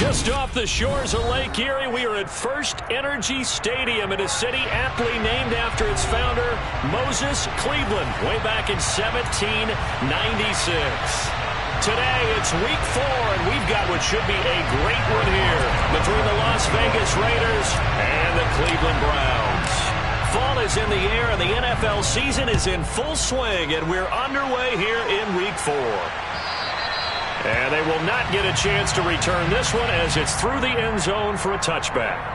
Just off the shores of Lake Erie, we are at First Energy Stadium in a city aptly named after its founder, Moses Cleveland, way back in 1796. Today, it's week 4, and we've got what should be a great one here between the Las Vegas Raiders and the Cleveland Browns. Fall is in the air, and the NFL season is in full swing, and we're underway here in week 4. And they will not get a chance to return this one as it's through the end zone for a touchback.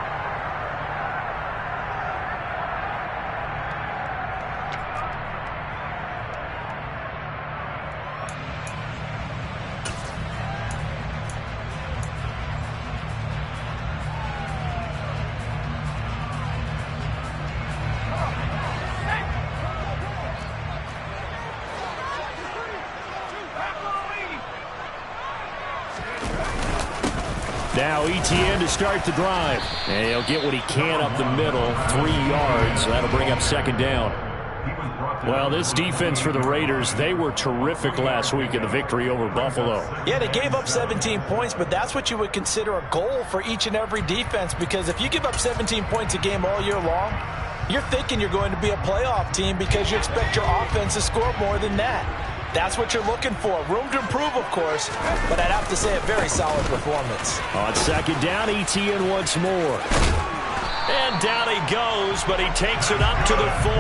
Now ETN to start the drive. And he'll get what he can up the middle, 3 yards. That'll bring up second down. Well, this defense for the Raiders, they were terrific last week in the victory over Buffalo. Yeah, they gave up 17 points, but that's what you would consider a goal for each and every defense, because if you give up 17 points a game all year long, you're thinking you're going to be a playoff team because you expect your offense to score more than that. That's what you're looking for. Room to improve, of course, but I'd have to say a very solid performance. On second down, ETN once more. And down he goes, but he takes it up to the 40.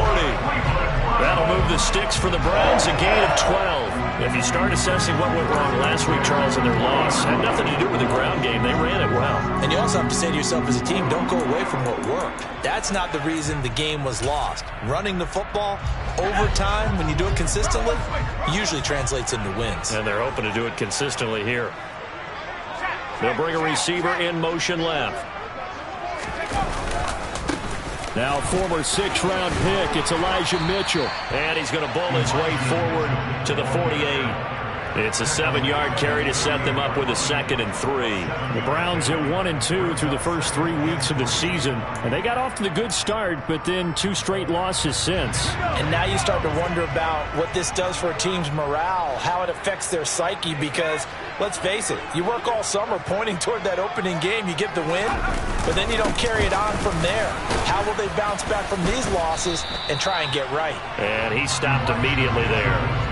That'll move the sticks for the Browns, a gain of 12. If you start assessing what went wrong last week, Charles, in their loss, had nothing to do with the ground game. They ran it well. And you also have to say to yourself as a team, don't go away from what worked. That's not the reason the game was lost. Running the football over time, when you do it consistently, usually translates into wins. And they're hoping to do it consistently here. They'll bring a receiver in motion left. Now former 6th-round pick, it's Elijah Mitchell. And he's going to bowl his way forward to the 48. It's a 7-yard carry to set them up with a 2nd and 3. The Browns at 1-2 through the first 3 weeks of the season. And they got off to the good start, but then 2 straight losses since. And now you start to wonder about what this does for a team's morale, how it affects their psyche, because let's face it, you work all summer pointing toward that opening game, you get the win, but then you don't carry it on from there. How will they bounce back from these losses and try and get right? And he stopped immediately there.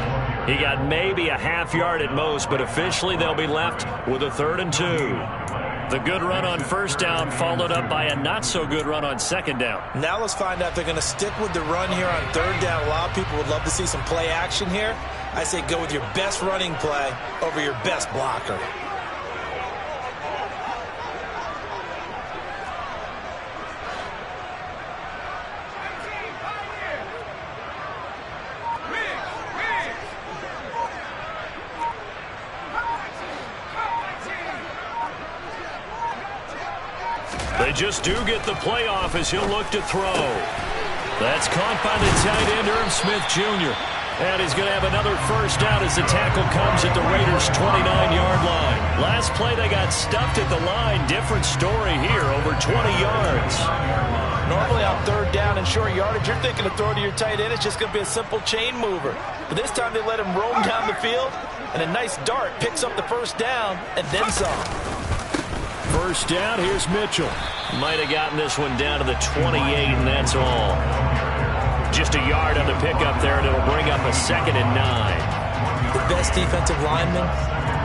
He got maybe a half yard at most, but officially they'll be left with a 3rd and 2. The good run on first down followed up by a not-so-good run on second down. Now let's find out if they're going to stick with the run here on 3rd down. A lot of people would love to see some play action here. I say go with your best running play over your best blocker. They just do get the playoff as he'll look to throw. That's caught by the tight end, Irv Smith Jr. And he's going to have another first down as the tackle comes at the Raiders' 29-yard line. Last play, they got stuffed at the line. Different story here, over 20 yards. Normally on 3rd down and short yardage, you're thinking to throw to your tight end. It's just going to be a simple chain mover. But this time they let him roam down the field, and a nice dart picks up the first down and then some. First down, here's Mitchell. Might have gotten this one down to the 28, and that's all. Just a yard on the pickup there, and it'll bring up a 2nd and 9. The best defensive linemen,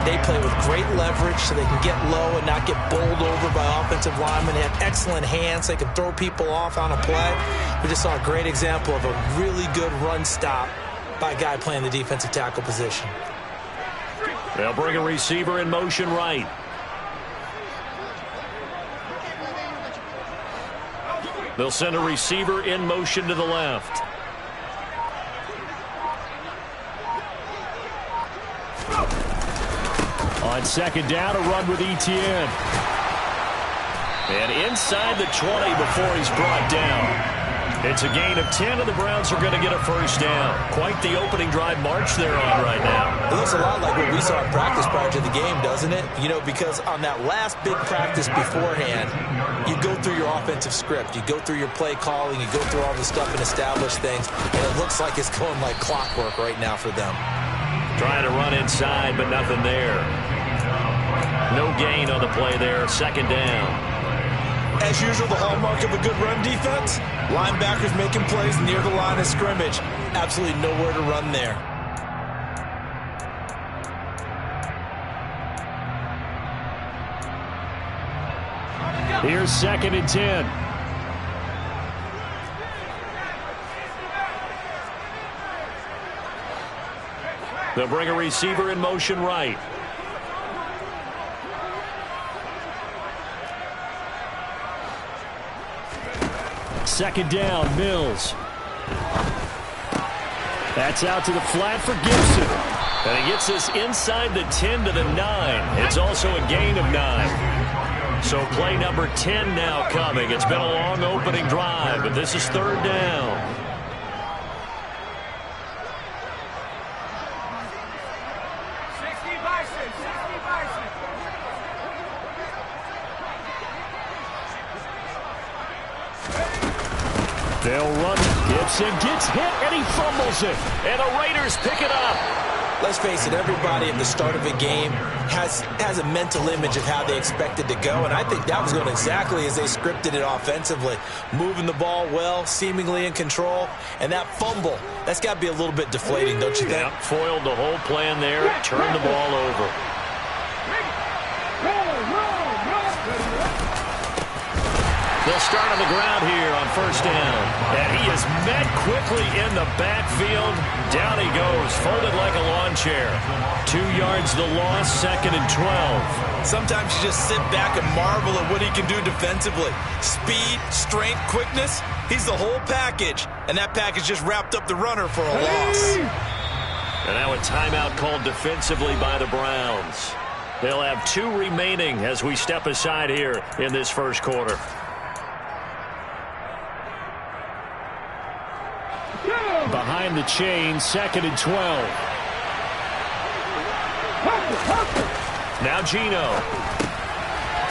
they play with great leverage so they can get low and not get bowled over by offensive linemen. They have excellent hands. They can throw people off on a play. We just saw a great example of a really good run stop by a guy playing the defensive tackle position. They'll bring a receiver in motion right. They'll send a receiver in motion to the left. On second down, a run with ETN. And inside the 20 before he's brought down. It's a gain of 10, and the Browns are going to get a first down. Quite the opening drive march they're on right now. It looks a lot like what we saw in practice prior to the game, doesn't it? You know, because on that last big practice beforehand, you go through your offensive script. You go through your play calling. You go through all the stuff and establish things. And it looks like it's going like clockwork right now for them. Trying to run inside, but nothing there. No gain on the play there, second down. As usual, the hallmark of a good run defense, linebackers making plays near the line of scrimmage. Absolutely nowhere to run there. Here's 2nd and 10. They'll bring a receiver in motion right. Second down, Mills. That's out to the flat for Gibson. And he gets this inside the 10 to the 9. It's also a gain of 9. So play number 10 now coming. It's been a long opening drive, but this is 3rd down. They'll run. Gibson gets hit, and he fumbles it. And the Raiders pick it up. Let's face it, everybody at the start of a game has a mental image of how they expect it to go, and I think that was going exactly as they scripted it offensively. Moving the ball well, seemingly in control, and that fumble, that's got to be a little bit deflating, don't you think? Yeah, foiled the whole plan there, turned the ball over. They'll start on the ground here on 1st down. And he is met quickly in the backfield. Down he goes, folded like a lawn chair. 2 yards the loss, 2nd and 12. Sometimes you just sit back and marvel at what he can do defensively. Speed, strength, quickness, he's the whole package. And that package just wrapped up the runner for a loss. And now a timeout called defensively by the Browns. They'll have 2 remaining as we step aside here in this first quarter. Behind the chain, 2nd and 12. Now Geno.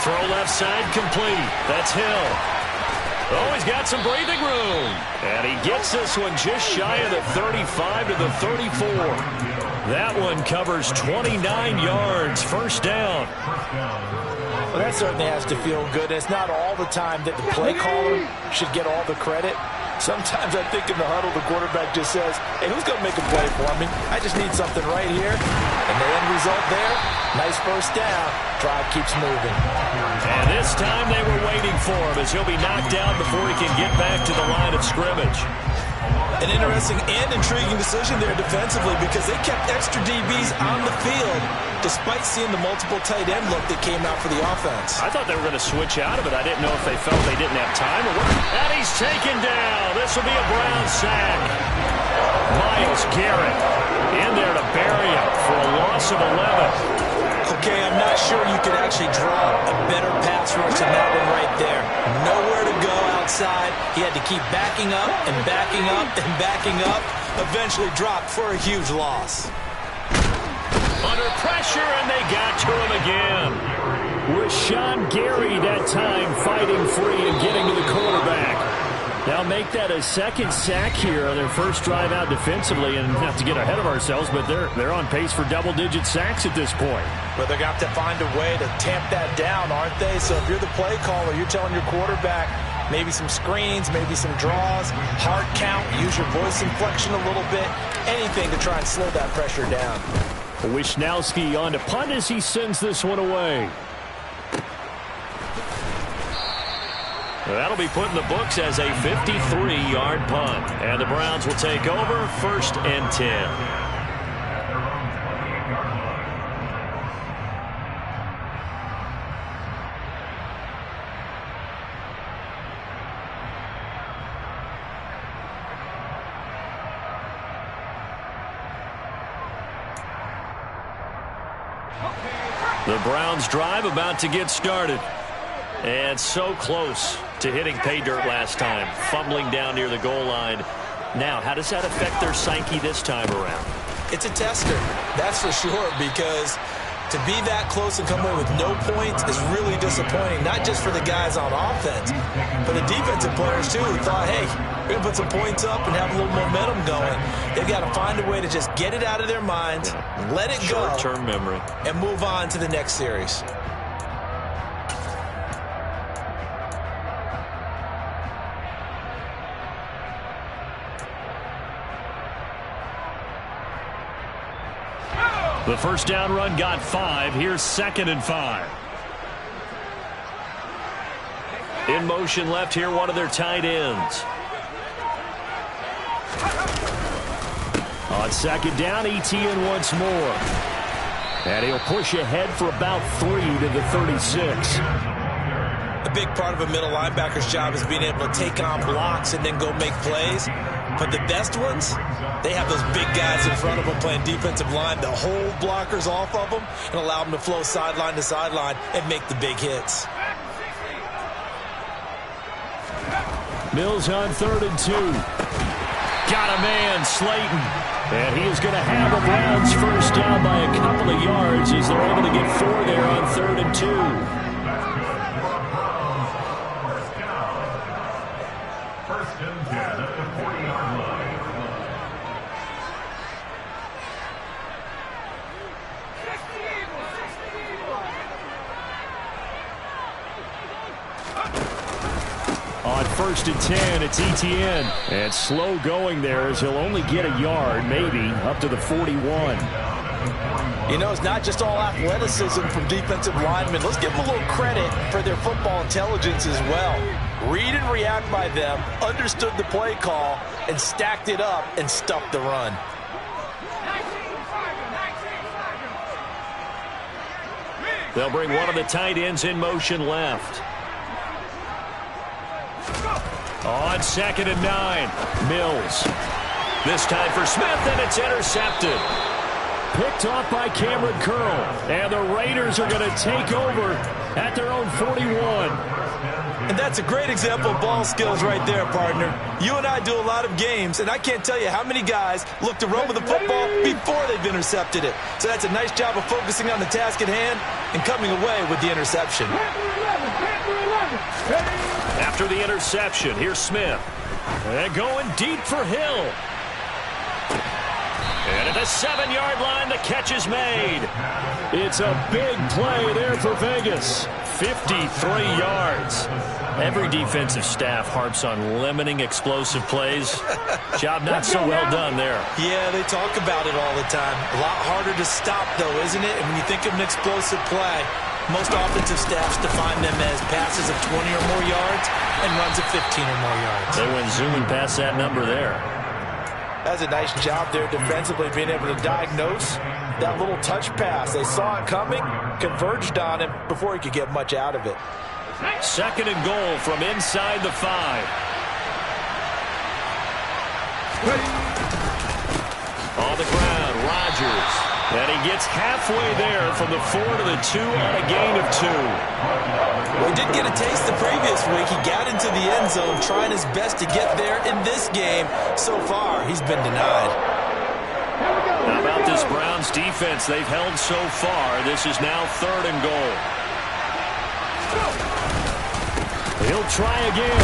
Throw left side complete. That's Hill. Oh, he's got some breathing room. And he gets this one just shy of the 35 to the 34. That one covers 29 yards. 1st down. Well, that certainly has to feel good. It's not all the time that the play caller should get all the credit. Sometimes I think in the huddle, the quarterback just says, hey, who's going to make a play for me? I just need something right here. And the end result there, nice 1st down. Drive keeps moving. And this time they were waiting for him as he'll be knocked down before he can get back to the line of scrimmage. An interesting and intriguing decision there defensively because they kept extra DBs on the field despite seeing the multiple tight end look that came out for the offense. I thought they were going to switch out of it. I didn't know if they felt they didn't have time or what. And he's taken down. This will be a Brown sack. Myles Garrett in there to bury him for a loss of 11. Okay, I'm not sure you could actually draw a better pass rush than that one right there. Nowhere to go outside. He had to keep backing up and backing up and backing up. Eventually dropped for a huge loss. Under pressure, and they got to him again. Rashawn Gary that time fighting free and getting to the quarterback. Now make that a 2nd sack here on their first drive out defensively, and not to get ahead of ourselves, but they're on pace for double-digit sacks at this point. But they're going to have to find a way to tamp that down, aren't they? So if you're the play caller, you're telling your quarterback maybe some screens, maybe some draws, hard count, use your voice inflection a little bit, anything to try and slow that pressure down. Wisnowski on to punt as he sends this one away. That'll be put in the books as a 53-yard punt. And the Browns will take over 1st and 10. The Browns drive about to get started. And so close to hitting pay dirt last time. Fumbling down near the goal line. Now, how does that affect their psyche this time around? It's a tester, that's for sure, because To be that close and come away with no points is really disappointing, not just for the guys on offense, but the defensive players, too, who thought, hey, we're going to put some points up and have a little momentum going. They've got to find a way to just get it out of their minds, let it go, short-term memory, and move on to the next series. The first down run got 5. Here's 2nd and 5. In motion left here, one of their tight ends. On 2nd down, Etienne once more. And he'll push ahead for about 3 to the 36. A big part of a middle linebacker's job is being able to take on blocks and then go make plays. But the best ones, they have those big guys in front of them playing defensive line that hold blockers off of them and allow them to flow sideline to sideline and make the big hits. Mills on 3rd and 2. Got a man, Slayton. And he is going to have the Browns first down by a couple of yards as they're able to get 4 there on 3rd and 2. On 1st and 10, it's Etienne. And slow going there as he'll only get a yard, maybe, up to the 41. You know, it's not just all athleticism from defensive linemen. Let's give them a little credit for their football intelligence as well. Read and react by them, understood the play call, and stacked it up and stuffed the run. They'll bring one of the tight ends in motion left. On 2nd and 9, Mills. This time for Smith, and it's intercepted. Picked off by Cameron Curl. And the Raiders are going to take over at their own 41. And that's a great example of ball skills right there, partner. You and I do a lot of games, and I can't tell you how many guys look to run with the football before they've intercepted it. So that's a nice job of focusing on the task at hand and coming away with the interception. After the interception, here's Smith. And going deep for Hill. And at the 7-yard line, the catch is made. It's a big play there for Vegas. 53 yards. Every defensive staff harps on limiting explosive plays. Job not so well done there. Yeah, they talk about it all the time. A lot harder to stop, though, isn't it? And when you think of an explosive play, most offensive staffs define them as passes of 20 or more yards and runs of 15 or more yards. They went zooming past that number there. That's a nice job there defensively, being able to diagnose that little touch pass. They saw it coming, converged on him before he could get much out of it. 2nd and goal from inside the 5. On the ground, Rodgers. And he gets halfway there from the 4 to the 2 on a gain of 2. Well, he did get a taste the previous week. He got into the end zone trying his best to get there in this game. So far, he's been denied. How about this Browns defense they've held so far? This is now 3rd and goal. He'll try again.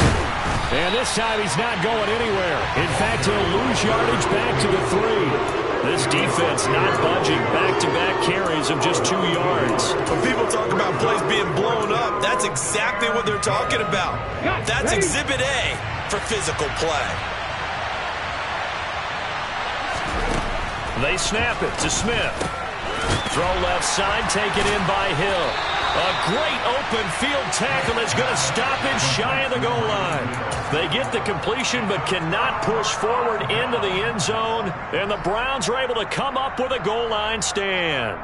And this time he's not going anywhere. In fact, he'll lose yardage back to the 3. This defense not budging. Back-to-back carries of just 2 yards. When people talk about plays being blown up, that's exactly what they're talking about. That's Exhibit A for physical play. They snap it to Smith. Throw left side, taken in by Hill. A great open field tackle that's going to stop him shy of the goal line. They get the completion but cannot push forward into the end zone, and the Browns are able to come up with a goal line stand.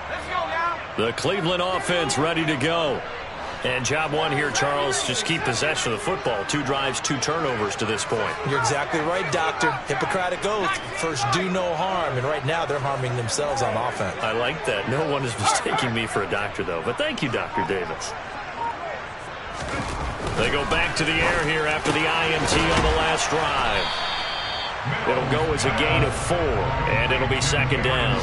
Let's go now. The Cleveland offense ready to go. And job one here, Charles, just keep possession of the football. 2 drives, 2 turnovers to this point. You're exactly right, Doctor. Hippocratic oath. First, do no harm. And right now, they're harming themselves on offense. I like that. No one is mistaking me for a doctor, though. But thank you, Dr. Davis. The They go back to the air here after the INT on the last drive. It'll go as a gain of 4, and it'll be second down.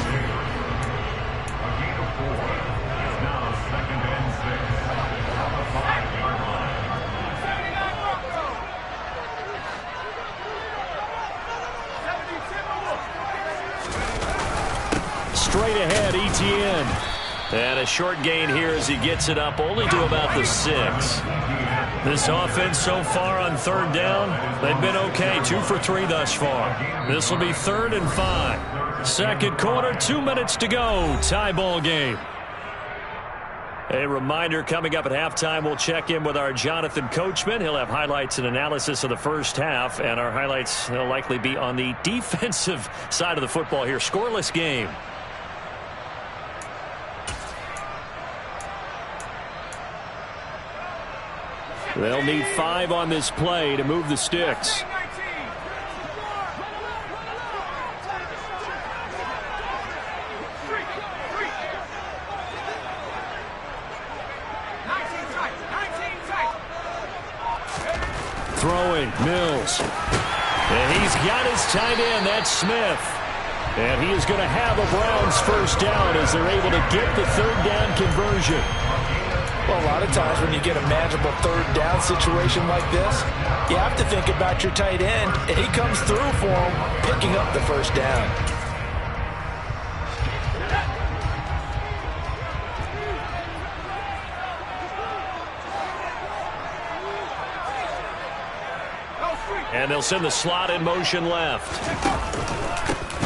Straight ahead, Etienne. And a short gain here as he gets it up only to about the 6. This offense so far on third down, they've been okay. 2 for 3 thus far. This will be 3rd and 5. Second quarter, 2 minutes to go. Tie ball game. A reminder, coming up at halftime, we'll check in with our Jonathan Coachman. He'll have highlights and analysis of the first half, and our highlights will likely be on the defensive side of the football here. Scoreless game. They'll need 5 on this play to move the sticks. Throwing, Mills. And he's got his tight end, that's Smith. And he is going to have a Browns first down as they're able to get the third down conversion. Well, a lot of times when you get a manageable third down situation like this, you have to think about your tight end, and he comes through for him, picking up the first down. And they'll send the slot in motion left.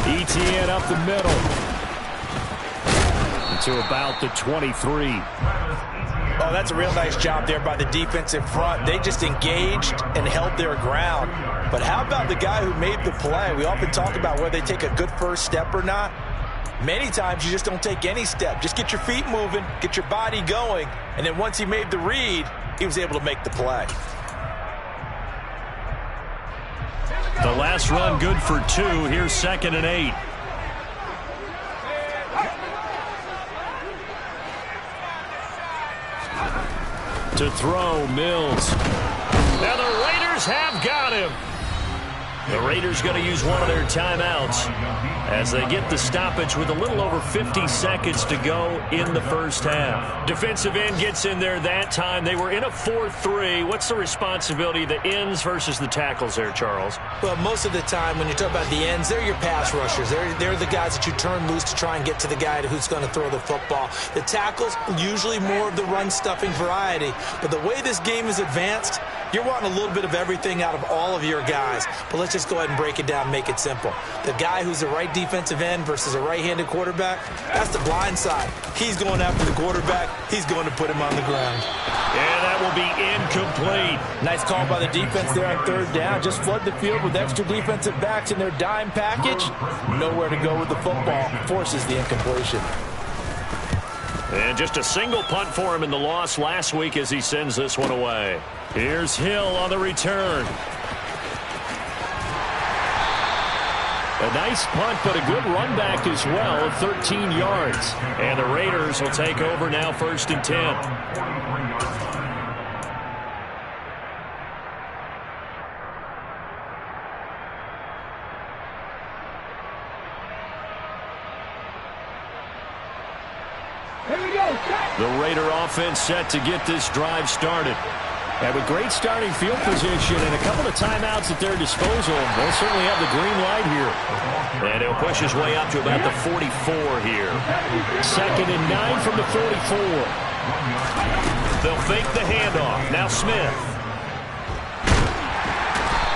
Etienne up the middle to about the 23. Oh, that's a real nice job there by the defense in front. They just engaged and held their ground. But how about the guy who made the play? We often talk about whether they take a good first step or not. Many times you just don't take any step. Just get your feet moving, get your body going, and then once he made the read, he was able to make the play. The last run good for 2. Here's 2nd and 8. To throw, Mills. Now the Raiders have got him. The Raiders going to use one of their timeouts as they get the stoppage with a little over 50 seconds to go in the first half. Defensive end gets in there that time. They were in a 4-3. What's the responsibility of the ends versus the tackles there, Charles? Well, most of the time when you talk about the ends, they're your pass rushers. They're the guys that you turn loose to try and get to the guy who's going to throw the football. The tackles, usually more of the run-stuffing variety. But the way this game is advanced, you're wanting a little bit of everything out of all of your guys. But let's just go ahead and break it down and make it simple. The guy who's the right defensive end versus a right-handed quarterback, that's the blind side. He's going after the quarterback. He's going to put him on the ground. And that will be incomplete. Nice call by the defense there on third down. Just flood the field with extra defensive backs in their dime package. Nowhere to go with the football. Forces the incompletion. And just a single punt for him in the loss last week as he sends this one away. Here's Hill on the return. A nice punt, but a good run back as well of 13 yards. And the Raiders will take over now, 1st and 10. The Raider offense set to get this drive started. And with great starting field position and a couple of timeouts at their disposal, they'll certainly have the green light here. And he'll push his way up to about the 44 here. 2nd and 9 from the 44. They'll fake the handoff. Now Smith.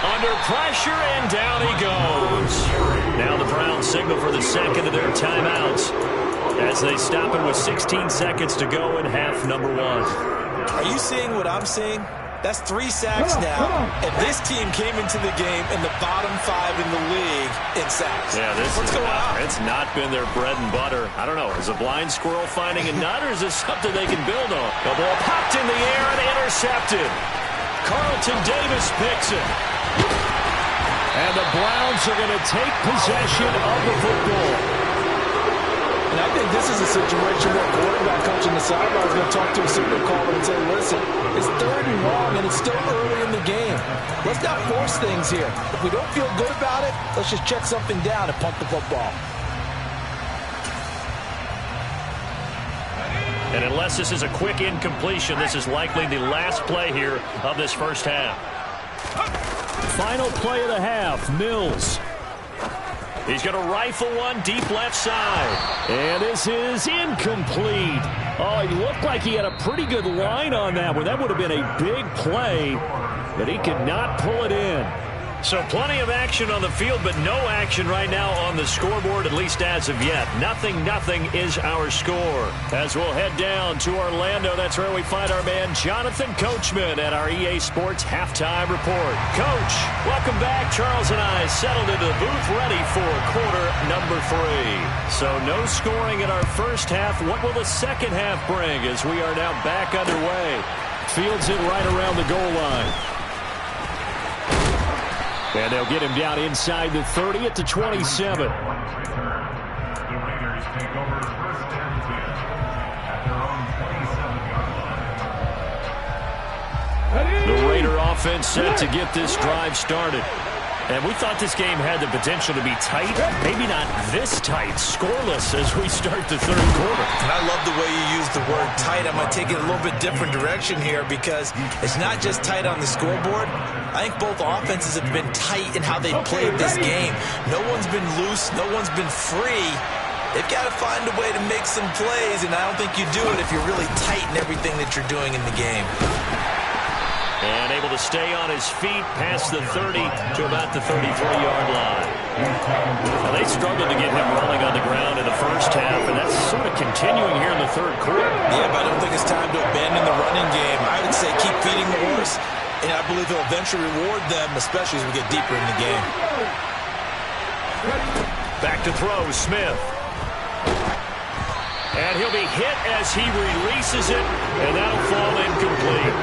Under pressure, and down he goes. Now the Browns signal for the second of their timeouts as they stop it with 16 seconds to go in half number 1. Are you seeing what I'm seeing? That's 3 sacks now, and this team came into the game in the bottom 5 in the league in sacks. Yeah, what's going on? It's not been their bread and butter. I don't know. Is a blind squirrel finding a nut, or is this something they can build on? The ball popped in the air and intercepted. Carlton Davis picks it. And the Browns are going to take possession of the football. And I think this is a situation where a quarterback coach in the sideline is going to talk to a signal caller and say, listen, it's 3rd and long, and it's still early in the game. Let's not force things here. If we don't feel good about it, let's just check something down and punt the football. And unless this is a quick incompletion, this is likely the last play here of this first half. Final play of the half, Mills. He's going to rifle one deep left side. And this is incomplete. Oh, he looked like he had a pretty good line on that one. That would have been a big play, but he could not pull it in. So plenty of action on the field, but no action right now on the scoreboard, at least as of yet. 0-0 is our score. As we'll head down to Orlando, that's where we find our man Jonathan Coachman at our EA Sports Halftime Report. Coach, welcome back. Charles and I settled into the booth ready for quarter number 3. So no scoring in our first half. What will the second half bring as we are now back underway? Fields it right around the goal line. And they'll get him down inside the 30 at the 27. The Raiders take over first and 10 at their own 27-yard line. The Raider offense set to get this drive started. And we thought this game had the potential to be tight, maybe not this tight, scoreless as we start the third quarter. And I love the way you use the word tight. I'm going to take it a little bit different direction here because it's not just tight on the scoreboard. I think both offenses have been tight in how they've played this game. No one's been loose. No one's been free. They've got to find a way to make some plays, and I don't think you do it if you're really tight in everything that you're doing in the game. And able to stay on his feet past the 30 to about the 33-yard line. Now they struggled to get him rolling on the ground in the first half, and that's sort of continuing here in the third quarter. Yeah, but I don't think it's time to abandon the running game. I would say keep feeding the horse, and I believe he'll eventually reward them, especially as we get deeper in the game. Back to throw, Smith. And he'll be hit as he releases it, and that'll fall incomplete.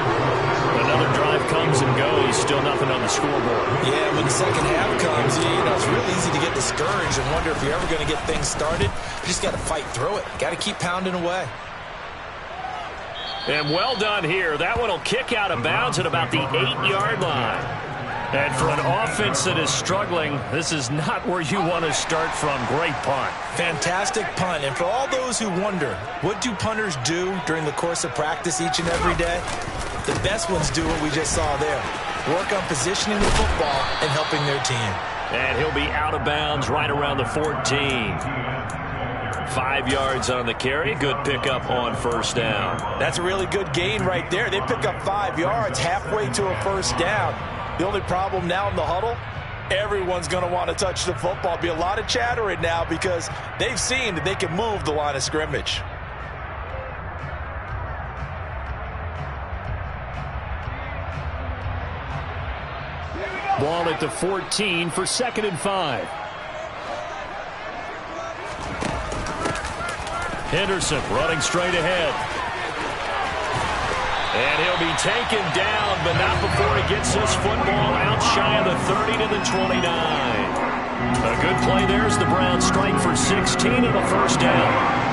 Another drive comes and goes, still nothing on the scoreboard. Yeah, when the second half comes, it's real easy to get discouraged and wonder if you're ever going to get things started. You just got to fight through it. Got to keep pounding away. And well done here. That one will kick out of bounds at about the 8-yard line. And for an offense that is struggling, this is not where you want to start from. Great punt. Fantastic punt. And for all those who wonder, what do punters do during the course of practice each and every day? The best ones do what we just saw there. Work on positioning the football and helping their team. And he'll be out of bounds right around the 14. 5 yards on the carry. Good pickup on first down. That's a really good gain right there. They pick up 5 yards halfway to a first down. The only problem now in the huddle, everyone's going to want to touch the football. Be a lot of chattering now because they've seen that they can move the line of scrimmage. Ball at the 14 for 2nd and 5. Henderson running straight ahead. And he'll be taken down, but not before he gets his football out shy of the 30 to the 29. A good play there as the Browns strike for 16 and a first down.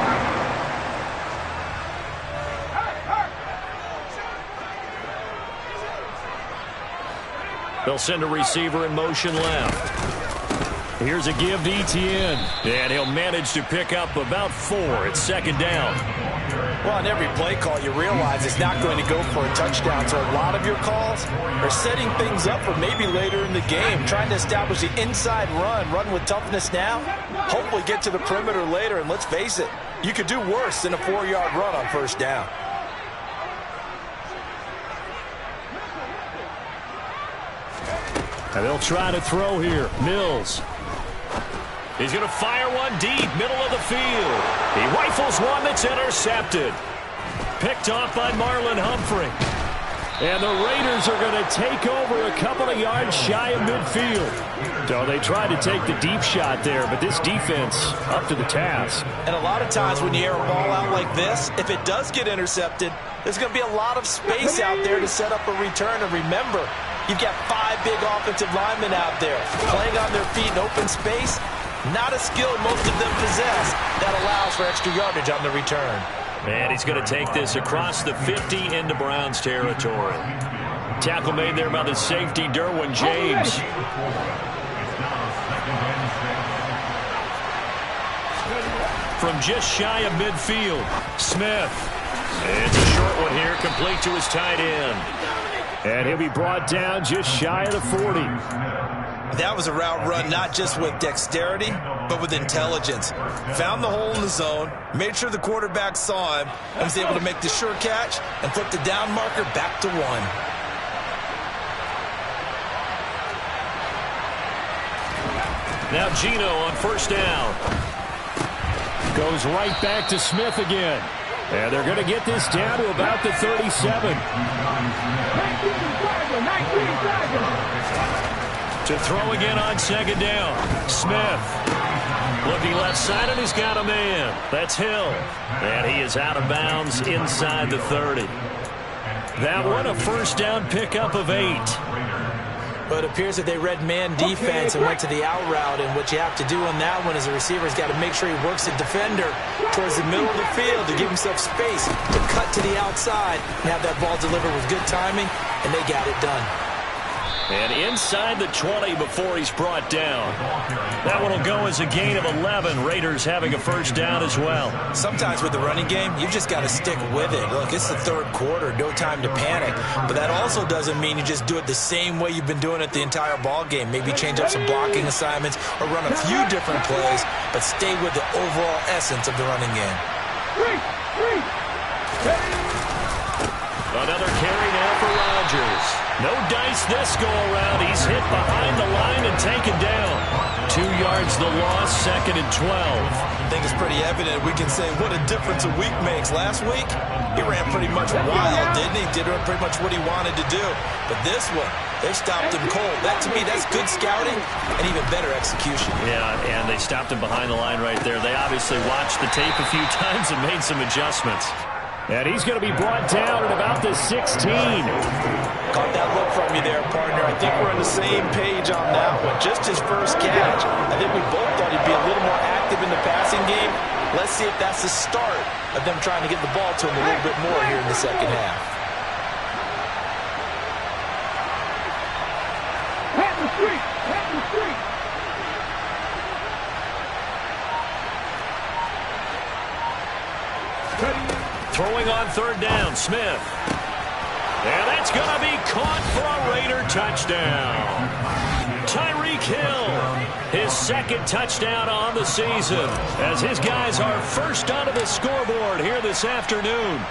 They'll send a receiver in motion left. Here's a give to Etienne. And he'll manage to pick up about 4 at 2nd down. Well, on every play call, you realize it's not going to go for a touchdown. So a lot of your calls are setting things up for maybe later in the game, trying to establish the inside run with toughness now, hopefully get to the perimeter later. And let's face it, you could do worse than a 4-yard run on first down. And they'll try to throw here. Mills. He's going to fire one deep, middle of the field. He rifles one that's intercepted. Picked off by Marlon Humphrey. And the Raiders are going to take over a couple of yards shy of midfield. So they tried to take the deep shot there, but this defense up to the task. And a lot of times when you air a ball out like this, if it does get intercepted, there's going to be a lot of space out there to set up a return. And remember, you've got 5 big offensive linemen out there playing on their feet in open space. Not a skill most of them possess. That allows for extra yardage on the return. And he's going to take this across the 50 into Browns territory. Tackle made there by the safety, Derwin James. From just shy of midfield, Smith. It's a short one here, complete to his tight end. And he'll be brought down just shy of the 40. That was a route run not just with dexterity, but with intelligence. Found the hole in the zone, made sure the quarterback saw him, and was able to make the sure catch and flip the down marker back to 1. Now Geno on first down. Goes right back to Smith again. And they're going to get this down to about the 37. To throw again on second down. Smith. Looking left side, and he's got a man. That's Hill. And he is out of bounds inside the 30. That one a first down pickup of 8. But it appears that they read man defense and went to the out route, and what you have to do on that one is the receiver's got to make sure he works the defender towards the middle of the field to give himself space to cut to the outside and have that ball delivered with good timing, and they got it done. And inside the 20 before he's brought down. That one will go as a gain of 11. Raiders having a first down as well. Sometimes with the running game, you've just got to stick with it. Look, it's the third quarter, no time to panic. But that also doesn't mean you just do it the same way you've been doing it the entire ball game. Maybe change up some blocking assignments or run a few different plays, but stay with the overall essence of the running game. Another carry now for Rodgers. No dice this go-around. He's hit behind the line and taken down. 2 yards the loss, 2nd and 12. I think it's pretty evident we can say what a difference a week makes. Last week, he ran pretty much wild, didn't he? Did pretty much what he wanted to do. But this one, they stopped him cold. That, to me, that's good scouting and even better execution. Yeah, and they stopped him behind the line right there. They obviously watched the tape a few times and made some adjustments. And he's going to be brought down at about the 16. Caught that look from you there, partner. I think we're on the same page on that one. Just his first catch. I think we both thought he'd be a little more active in the passing game. Let's see if that's the start of them trying to get the ball to him a little bit more here in the second half. Head the street! Head the street! Throwing on third down, Smith. And that's going to be caught for a Raider touchdown. Tyreek Hill, his second touchdown on the season, as his guys are first onto the scoreboard here this afternoon.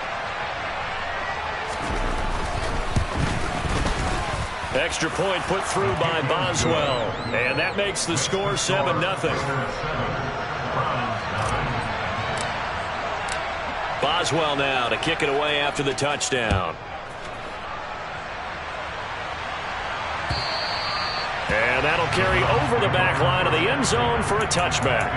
Extra point put through by Boswell, and that makes the score 7-0. Boswell now to kick it away after the touchdown. And that'll carry over the back line of the end zone for a touchback.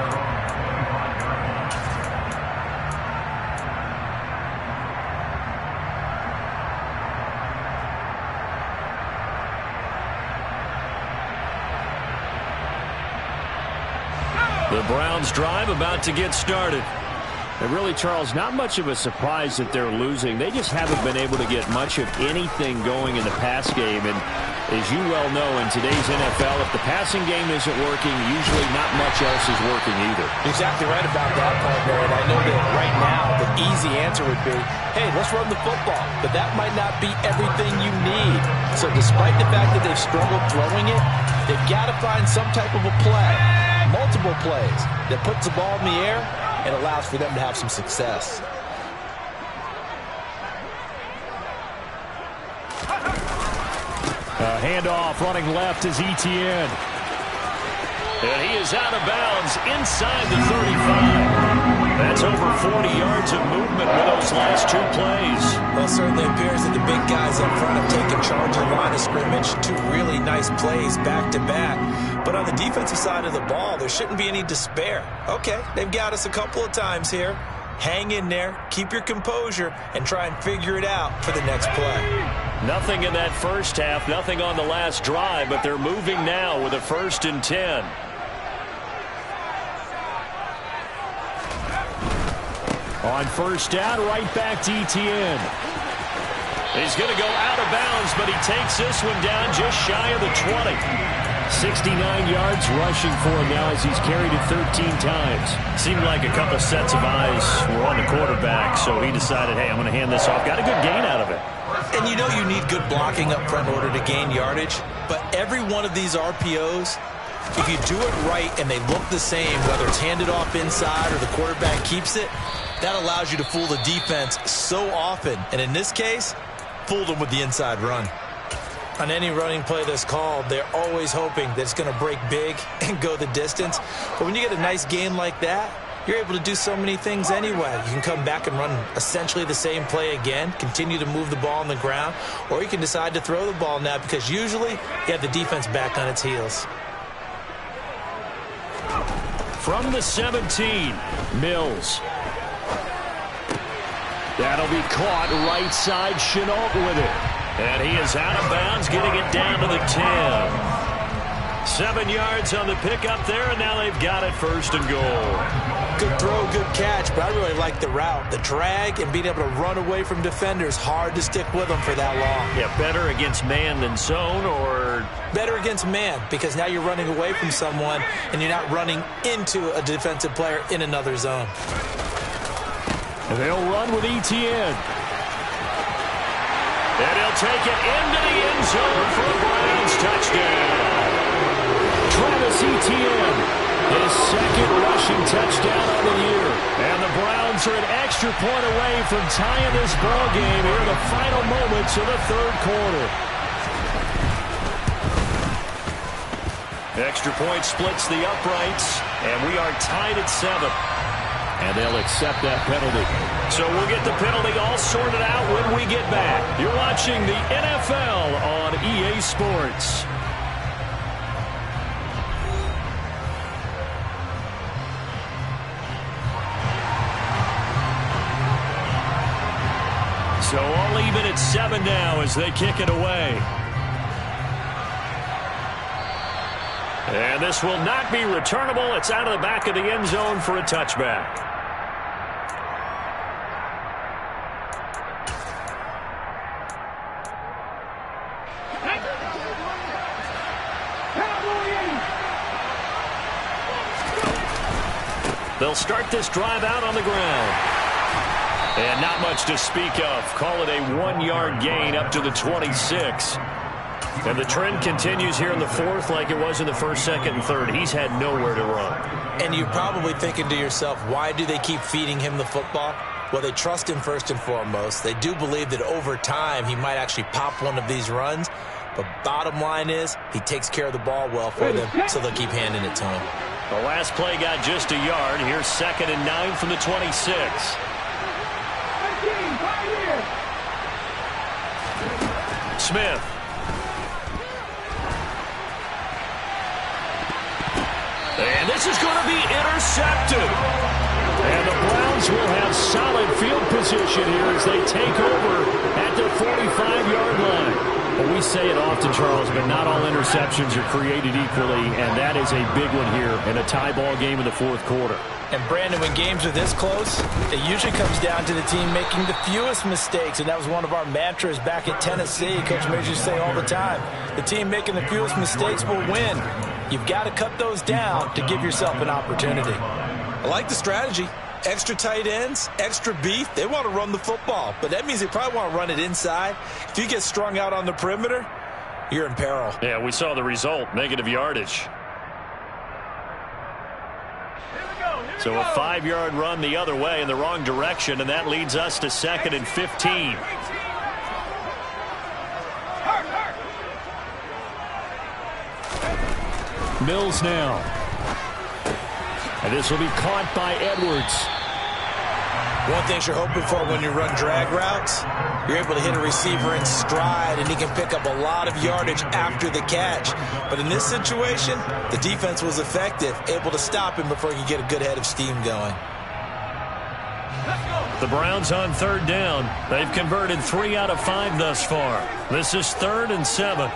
The Browns drive about to get started. And really, Charles, not much of a surprise that they're losing. They just haven't been able to get much of anything going in the pass game. And as you well know, in today's NFL, if the passing game isn't working, usually not much else is working either. Exactly right about that, partner. And I know that right now the easy answer would be, hey, let's run the football. But that might not be everything you need. So despite the fact that they've struggled throwing it, they've got to find some type of a play, multiple plays, that puts the ball in the air and allows for them to have some success. A handoff running left is Etienne. And he is out of bounds inside the 35. That's over 40 yards of movement with those last two plays. Well, it certainly appears that the big guys up front have taken charge of the line of scrimmage. Two really nice plays back-to-back. But on the defensive side of the ball, there shouldn't be any despair. Okay, they've got us a couple of times here. Hang in there, keep your composure, and try and figure it out for the next play. Nothing in that first half, nothing on the last drive, but they're moving now with a 1st and 10. On first down, right back to Etienne. He's going to go out of bounds, but he takes this one down just shy of the 20. 69 yards rushing for him now as he's carried it 13 times. Seemed like a couple sets of eyes were on the quarterback, so he decided, hey, I'm going to hand this off. Got a good gain out of it. And you know you need good blocking up front in order to gain yardage, but every one of these RPOs, if you do it right and they look the same, whether it's handed off inside or the quarterback keeps it, that allows you to fool the defense so often. And in this case, fooled them with the inside run. On any running play that's called, they're always hoping that it's going to break big and go the distance. But when you get a nice gain like that, you're able to do so many things anyway. You can come back and run essentially the same play again, continue to move the ball on the ground, or you can decide to throw the ball now because usually you have the defense back on its heels. From the 17, Mills. That'll be caught right side, Shenault with it. And he is out of bounds, getting it down to the 10. 7 yards on the pickup there, and now they've got it first and goal. Good throw, good catch, but I really like the route. The drag and being able to run away from defenders, hard to stick with them for that long. Yeah, better against man than zone, or? Better against man, because now you're running away from someone and you're not running into a defensive player in another zone. And they'll run with Etienne. And he'll take it into the end zone for a Browns touchdown. Travis Etienne, his second rushing touchdown of the year. And the Browns are an extra point away from tying this ball game here in the final moments of the third quarter. Extra point splits the uprights, and we are tied at 7. And they'll accept that penalty. So we'll get the penalty all sorted out when we get back. You're watching the NFL on EA Sports. So all even at 7 now as they kick it away. And this will not be returnable. It's out of the back of the end zone for a touchback. They'll start this drive out on the ground. And not much to speak of. Call it a 1-yard gain up to the 26. And the trend continues here in the fourth like it was in the first, second, and third. He's had nowhere to run. And you're probably thinking to yourself, why do they keep feeding him the football? Well, they trust him first and foremost. They do believe that over time he might actually pop one of these runs. But bottom line is he takes care of the ball well for them, so they'll keep handing it to him. The last play got just a yard. Here's 2nd and 9 from the 26. Smith. And this is going to be intercepted. And the Browns will have solid field position here as they take over at the 45-yard line. Well, we say it often, Charles, but not all interceptions are created equally, and that is a big one here in a tie ball game in the fourth quarter. And, Brandon, when games are this close, it usually comes down to the team making the fewest mistakes, and that was one of our mantras back at Tennessee. Coach Major used to say all the time, the team making the fewest mistakes will win. You've got to cut those down to give yourself an opportunity. I like the strategy. Extra tight ends, extra beef. They want to run the football, but that means they probably want to run it inside. If you get strung out on the perimeter, you're in peril. Yeah, we saw the result, negative yardage. So a 5-yard run the other way in the wrong direction, and that leads us to 2nd and 15. Mills now. And this will be caught by Edwards. One thing you're hoping for when you run drag routes, you're able to hit a receiver in stride, and he can pick up a lot of yardage after the catch. But in this situation, the defense was effective, able to stop him before he could get a good head of steam going. The Browns on 3rd down. They've converted 3 out of 5 thus far. This is 3rd and 7.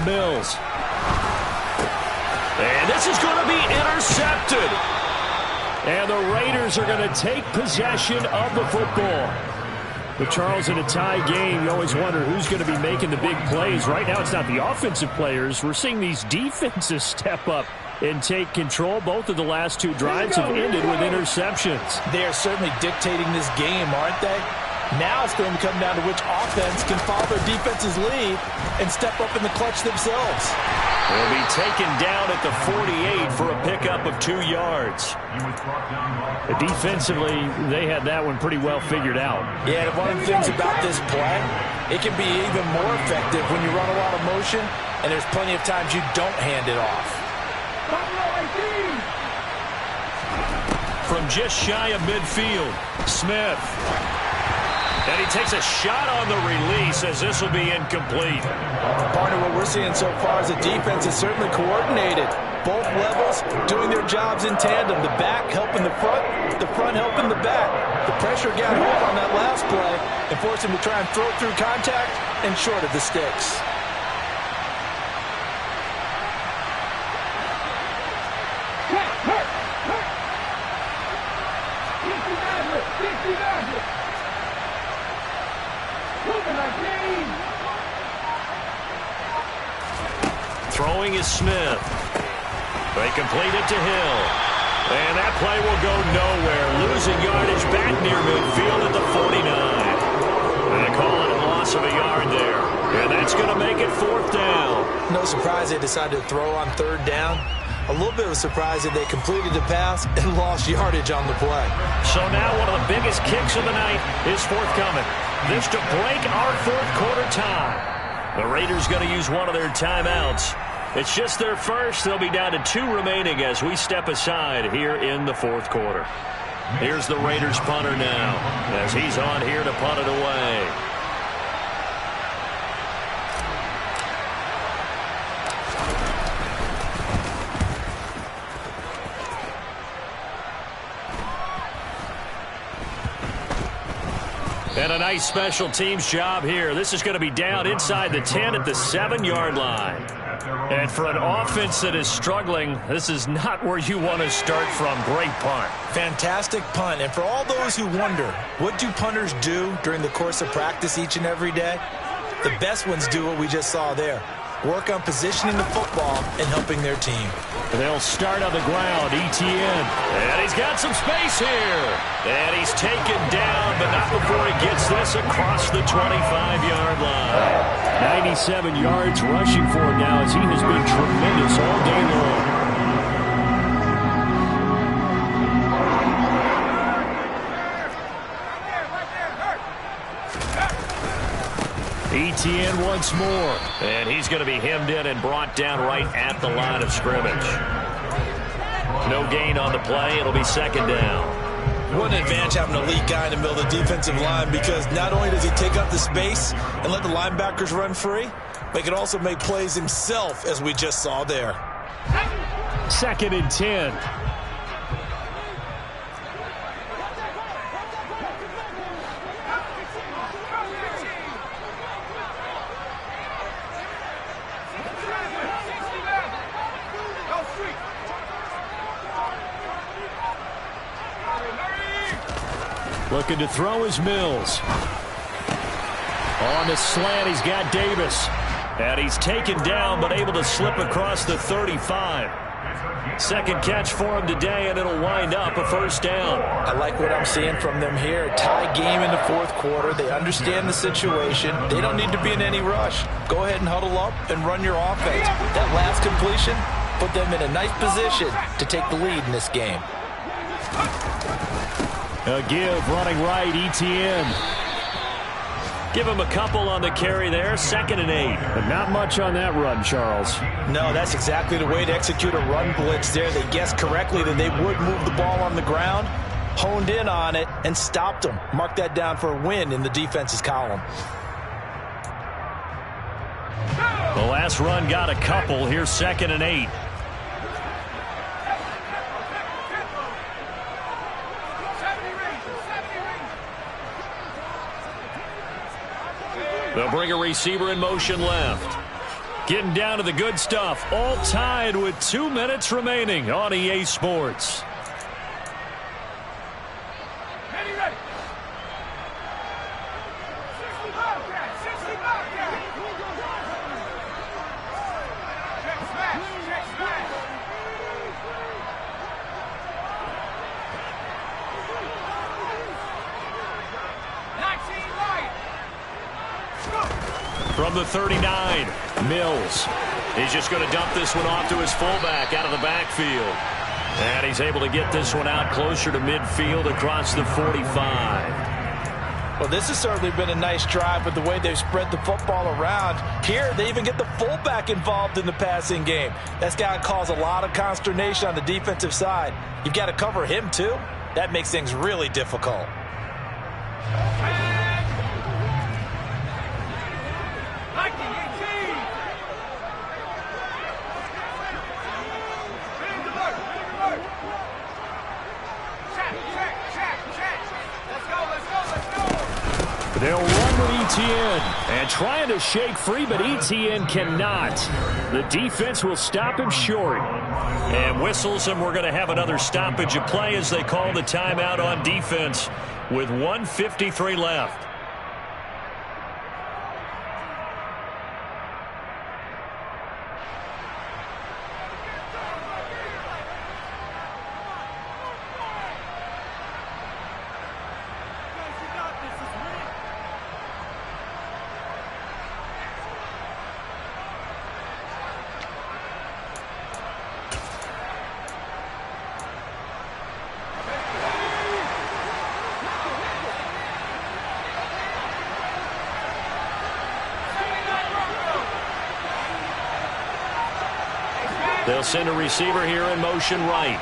Mills. And this is going to be intercepted. And the Raiders are going to take possession of the football. But Charles, in a tie game, you always wonder who's going to be making the big plays. Right now, it's not the offensive players. We're seeing these defenses step up and take control. Both of the last two drives have ended with interceptions. They are certainly dictating this game, aren't they? Now it's going to come down to which offense can follow their defense's lead and step up in the clutch themselves. They'll be taken down at the 48 for a pickup of 2 yards. Defensively, they had that one pretty well figured out. Yeah, and one of the things about this play, it can be even more effective when you run a lot of motion, and there's plenty of times you don't hand it off. From just shy of midfield, Smith. And he takes a shot on the release as this will be incomplete. Partner, what we're seeing so far is the defense is certainly coordinated. Both levels doing their jobs in tandem. The back helping the front helping the back. The pressure got hold on that last play and forced him to try and throw through contact and short of the sticks. Throwing is Smith. They complete it to Hill. And that play will go nowhere. Losing yardage back near midfield at the 49. And they call it a loss of a yard there. And that's going to make it 4th down. No surprise they decided to throw on 3rd down. A little bit of a surprise that they completed the pass and lost yardage on the play. So now one of the biggest kicks of the night is forthcoming. This to break our 4th quarter tie. The Raiders going to use one of their timeouts. It's just their first. They'll be down to 2 remaining as we step aside here in the 4th quarter. Here's the Raiders punter now as he's on here to punt it away. And a nice special teams job here. This is going to be down inside the 10 at the 7-yard line. And for an offense that is struggling, this is not where you want to start from. Great punt. Fantastic punt. And for all those who wonder, what do punters do during the course of practice each and every day? The best ones do what we just saw there. Work on positioning the football and helping their team. They'll start on the ground. Etienne. And he's got some space here. And he's taken down, but not before he gets this across the 25-yard line. 97 yards rushing for him now as he has been tremendous all day long. Etienne once more. And he's going to be hemmed in and brought down right at the line of scrimmage. No gain on the play. It'll be 2nd down. What an advantage having an elite guy in the middle of the defensive line, because not only does he take up the space and let the linebackers run free, but he can also make plays himself, as we just saw there. 2nd and 10. Looking to throw is Mills. On the slant, he's got Davis. And he's taken down, but able to slip across the 35. 2nd catch for him today, and it'll wind up a 1st down. I like what I'm seeing from them here. A tie game in the 4th quarter. They understand the situation. They don't need to be in any rush. Go ahead and huddle up and run your offense. That last completion put them in a nice position to take the lead in this game. A give running right, Etienne. Give him a couple on the carry there. 2nd and 8. But not much on that run, Charles. No, that's exactly the way to execute a run blitz there. They guessed correctly that they would move the ball on the ground, honed in on it, and stopped them. Mark that down for a win in the defense's column. The last run got a couple. Here's 2nd and 8. They'll bring a receiver in motion left. Getting down to the good stuff. All tied with 2 minutes remaining on EA Sports. Ready. 65 catch. 65 catch. Check smash. Check smash. From the 39, Mills. He's just going to dump this one off to his fullback out of the backfield. And he's able to get this one out closer to midfield across the 45. Well, this has certainly been a nice drive with the way they've spread the football around. Here, they even get the fullback involved in the passing game. That's got to cause a lot of consternation on the defensive side. You've got to cover him, too. That makes things really difficult. They'll run with Etienne and trying to shake free, but Etienne cannot. The defense will stop him short. And whistles, and we're going to have another stoppage of play as they call the timeout on defense with 1:53 left. They'll send a receiver here in motion right.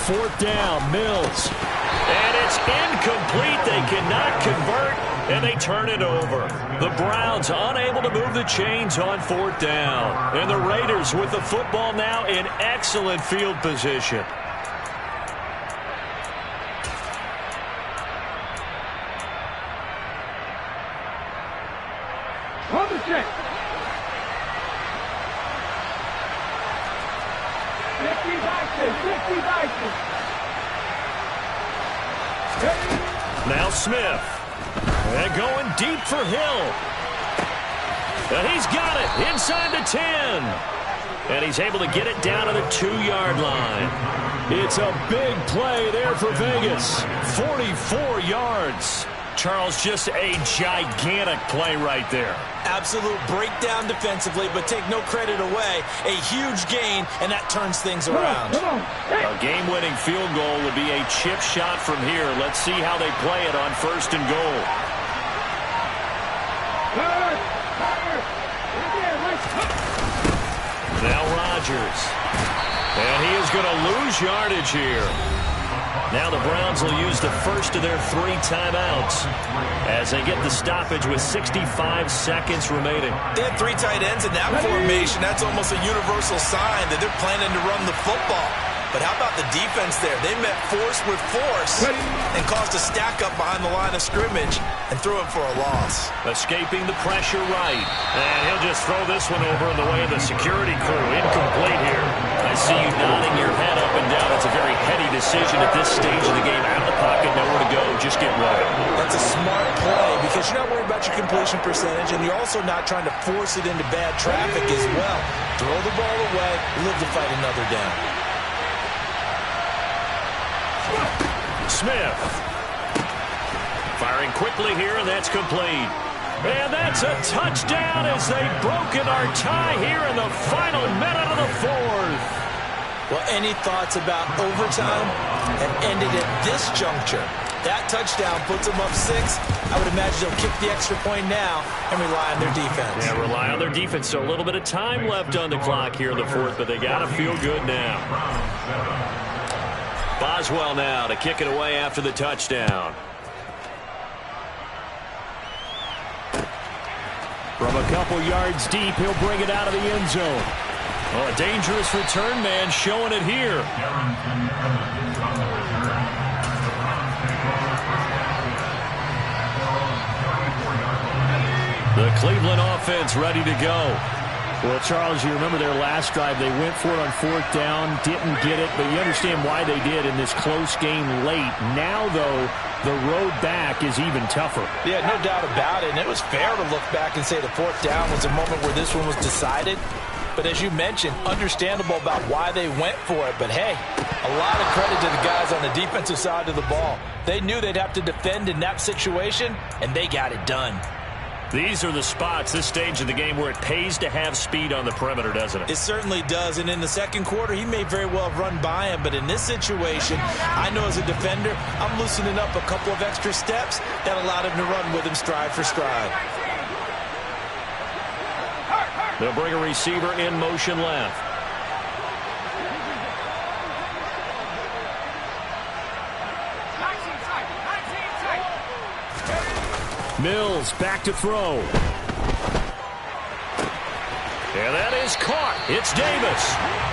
4th down, Mills. And it's incomplete. They cannot convert, and they turn it over. The Browns unable to move the chains on 4th down. And the Raiders with the football now in excellent field position. On the check. 50 Bison. Now Smith. And going deep for Hill. And he's got it inside the 10. And he's able to get it down to the 2-yard line. It's a big play there for Vegas. 44 yards. Charles, just a gigantic play right there. Absolute breakdown defensively, but take no credit away. A huge gain, and that turns things around. A game-winning field goal would be a chip shot from here. Let's see how they play it on 1st and goal. Now Rodgers. And he is going to lose yardage here. Now the Browns will use the first of their 3 timeouts as they get the stoppage with 65 seconds remaining. They have 3 tight ends in that formation. That's almost a universal sign that they're planning to run the football. But how about the defense there? They met force with force and caused a stack up behind the line of scrimmage and threw it for a loss. Escaping the pressure right. And he'll just throw this one over in the way of the security crew. Incomplete here. I see you nodding your head up and down. It's a very heady decision at this stage of the game. Out of the pocket, nowhere to go. Just get rid of it. That's a smart play because you're not worried about your completion percentage, and you're also not trying to force it into bad traffic as well. Throw the ball away, live to fight another down. Smith. Firing quickly here, and that's complete. And that's a touchdown as they've broken our tie here in the final minute of the 4th. Well, any thoughts about overtime have ended at this juncture. That touchdown puts them up 6. I would imagine they'll kick the extra point now and rely on their defense. Yeah, rely on their defense. So a little bit of time left on the clock here in the 4th, but they got to feel good now. Boswell now to kick it away after the touchdown. From a couple yards deep, he'll bring it out of the end zone. Oh, a dangerous return man showing it here. The Cleveland offense ready to go. Well, Charles, you remember their last drive. They went for it on 4th down, didn't get it, but you understand why they did in this close game late. Now, though, the road back is even tougher. Yeah, no doubt about it. And it was fair to look back and say the 4th down was a moment where this one was decided. But as you mentioned, understandable about why they went for it. But, hey, a lot of credit to the guys on the defensive side of the ball. They knew they'd have to defend in that situation, and they got it done. These are the spots, this stage of the game, where it pays to have speed on the perimeter, doesn't it? It certainly does, and in the second quarter, he may very well have run by him, but in this situation, I know as a defender, I'm loosening up a couple of extra steps that allowed him to run with him stride for stride. They'll bring a receiver in motion left. Mills back to throw. And that is caught. It's Davis.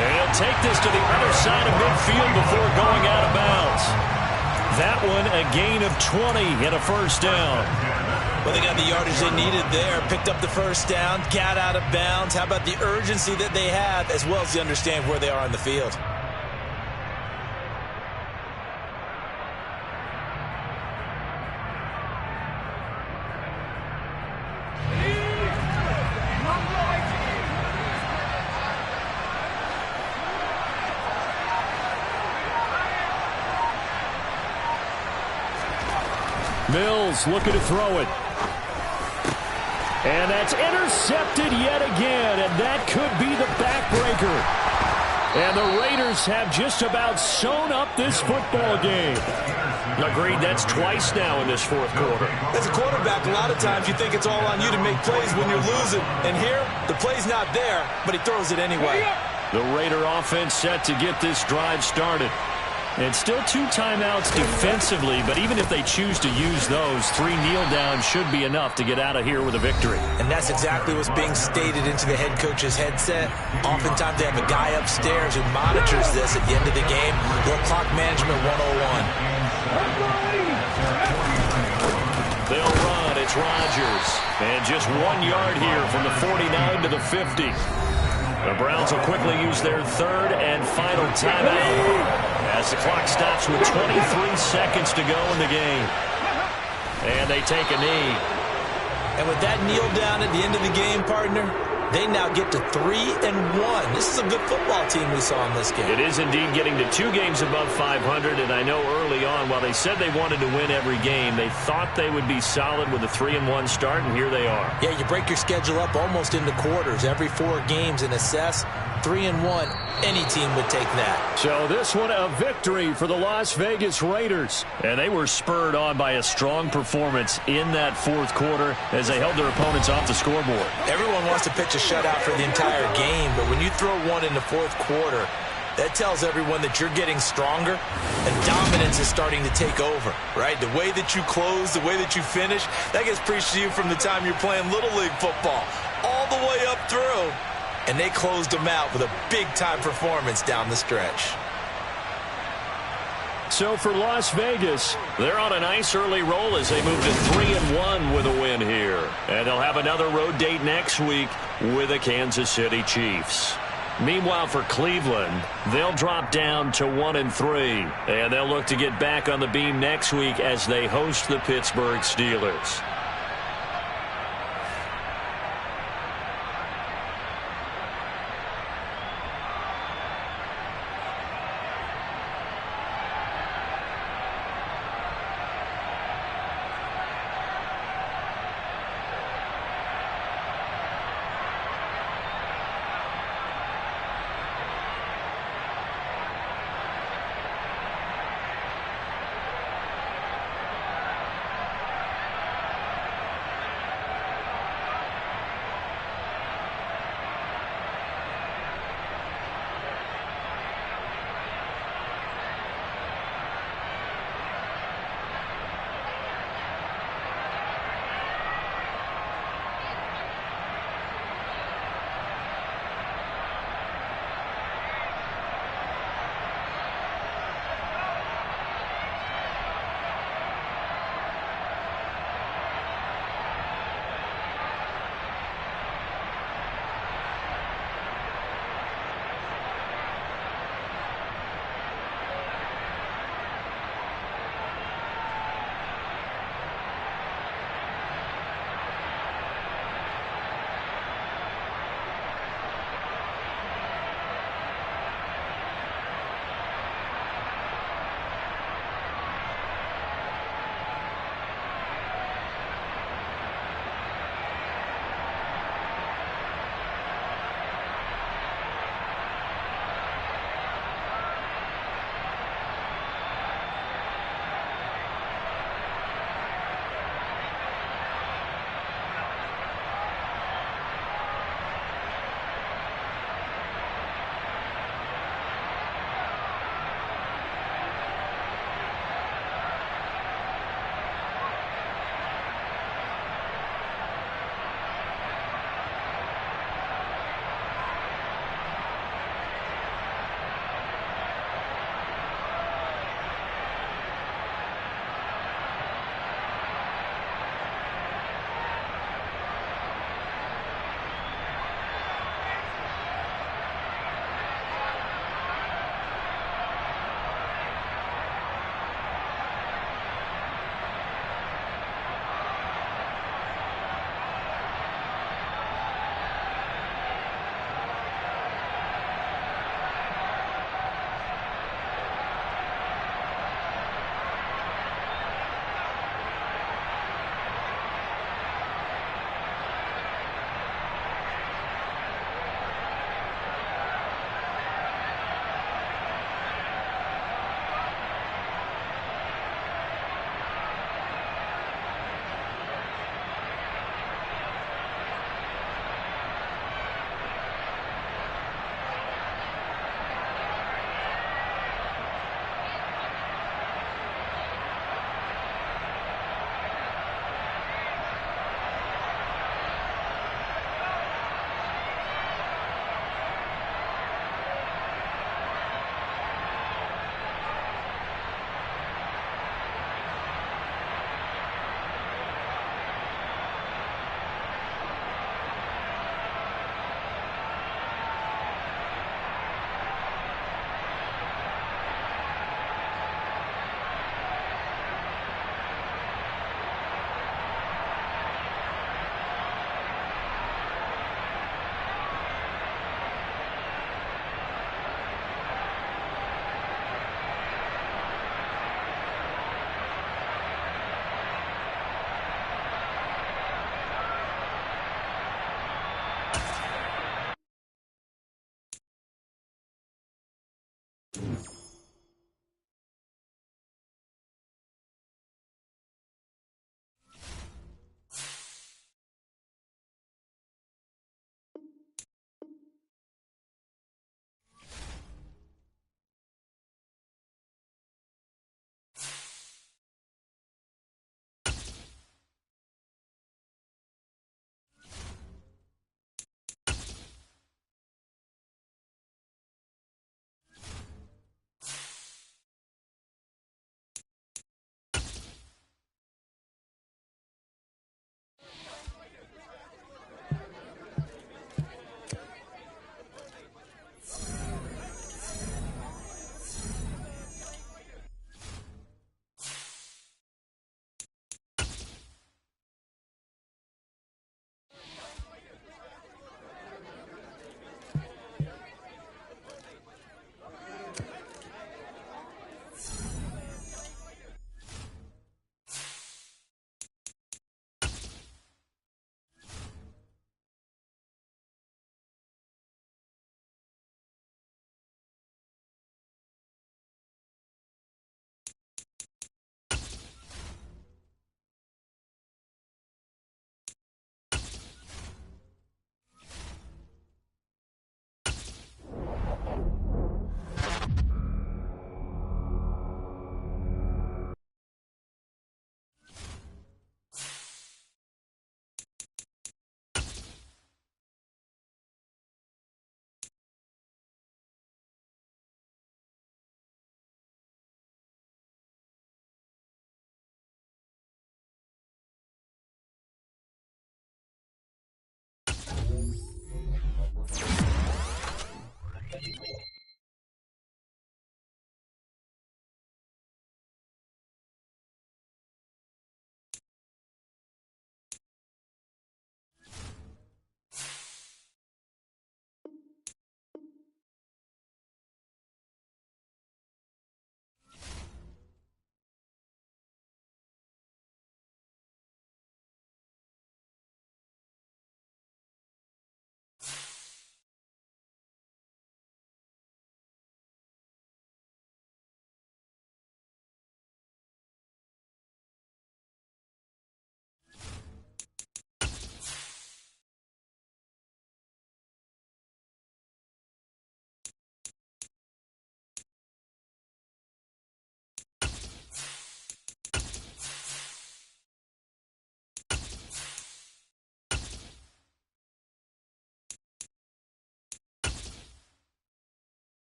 And he'll take this to the other side of midfield before going out of bounds. That one a gain of 20 and a first down. Well, they got the yardage they needed there. Picked up the first down, got out of bounds. How about the urgency that they have, as well as the understand where they are on the field? Mills looking to throw it. And that's intercepted yet again, and that could be the backbreaker. And the Raiders have just about sewn up this football game. Agreed, that's twice now in this fourth quarter. As a quarterback, a lot of times you think it's all on you to make plays when you're losing. And here, the play's not there, but he throws it anyway. The Raider offense set to get this drive started. And still 2 timeouts defensively, but even if they choose to use those, 3 kneel downs should be enough to get out of here with a victory. And that's exactly what's being stated into the head coach's headset. Oftentimes they have a guy upstairs who monitors this at the end of the game. Little clock management 101. They'll run. It's Rodgers. And just 1 yard here from the 49 to the 50. The Browns will quickly use their third and final timeout as the clock stops with 23 seconds to go in the game. And they take a knee. And with that kneel down at the end of the game, partner, they now get to 3-1. This is a good football team we saw in this game. It is indeed getting to 2 games above 500, and I know early on, while they said they wanted to win every game, they thought they would be solid with a 3-1 start, and here they are. Yeah, you break your schedule up almost into quarters, every 4 games, and assess 3-1. Any team would take that. So this one a victory for the Las Vegas Raiders. And they were spurred on by a strong performance in that fourth quarter as they held their opponents off the scoreboard. Everyone wants to pitch a shutout for the entire game, but when you throw one in the fourth quarter, that tells everyone that you're getting stronger and dominance is starting to take over, right? The way that you close, the way that you finish, that gets preached to you from the time you're playing Little League football all the way up through. And they closed them out with a big-time performance down the stretch. So for Las Vegas, they're on a nice early roll as they move to 3-1 with a win here. And they'll have another road date next week with the Kansas City Chiefs. Meanwhile, for Cleveland, they'll drop down to 1-3. And they'll look to get back on the beam next week as they host the Pittsburgh Steelers.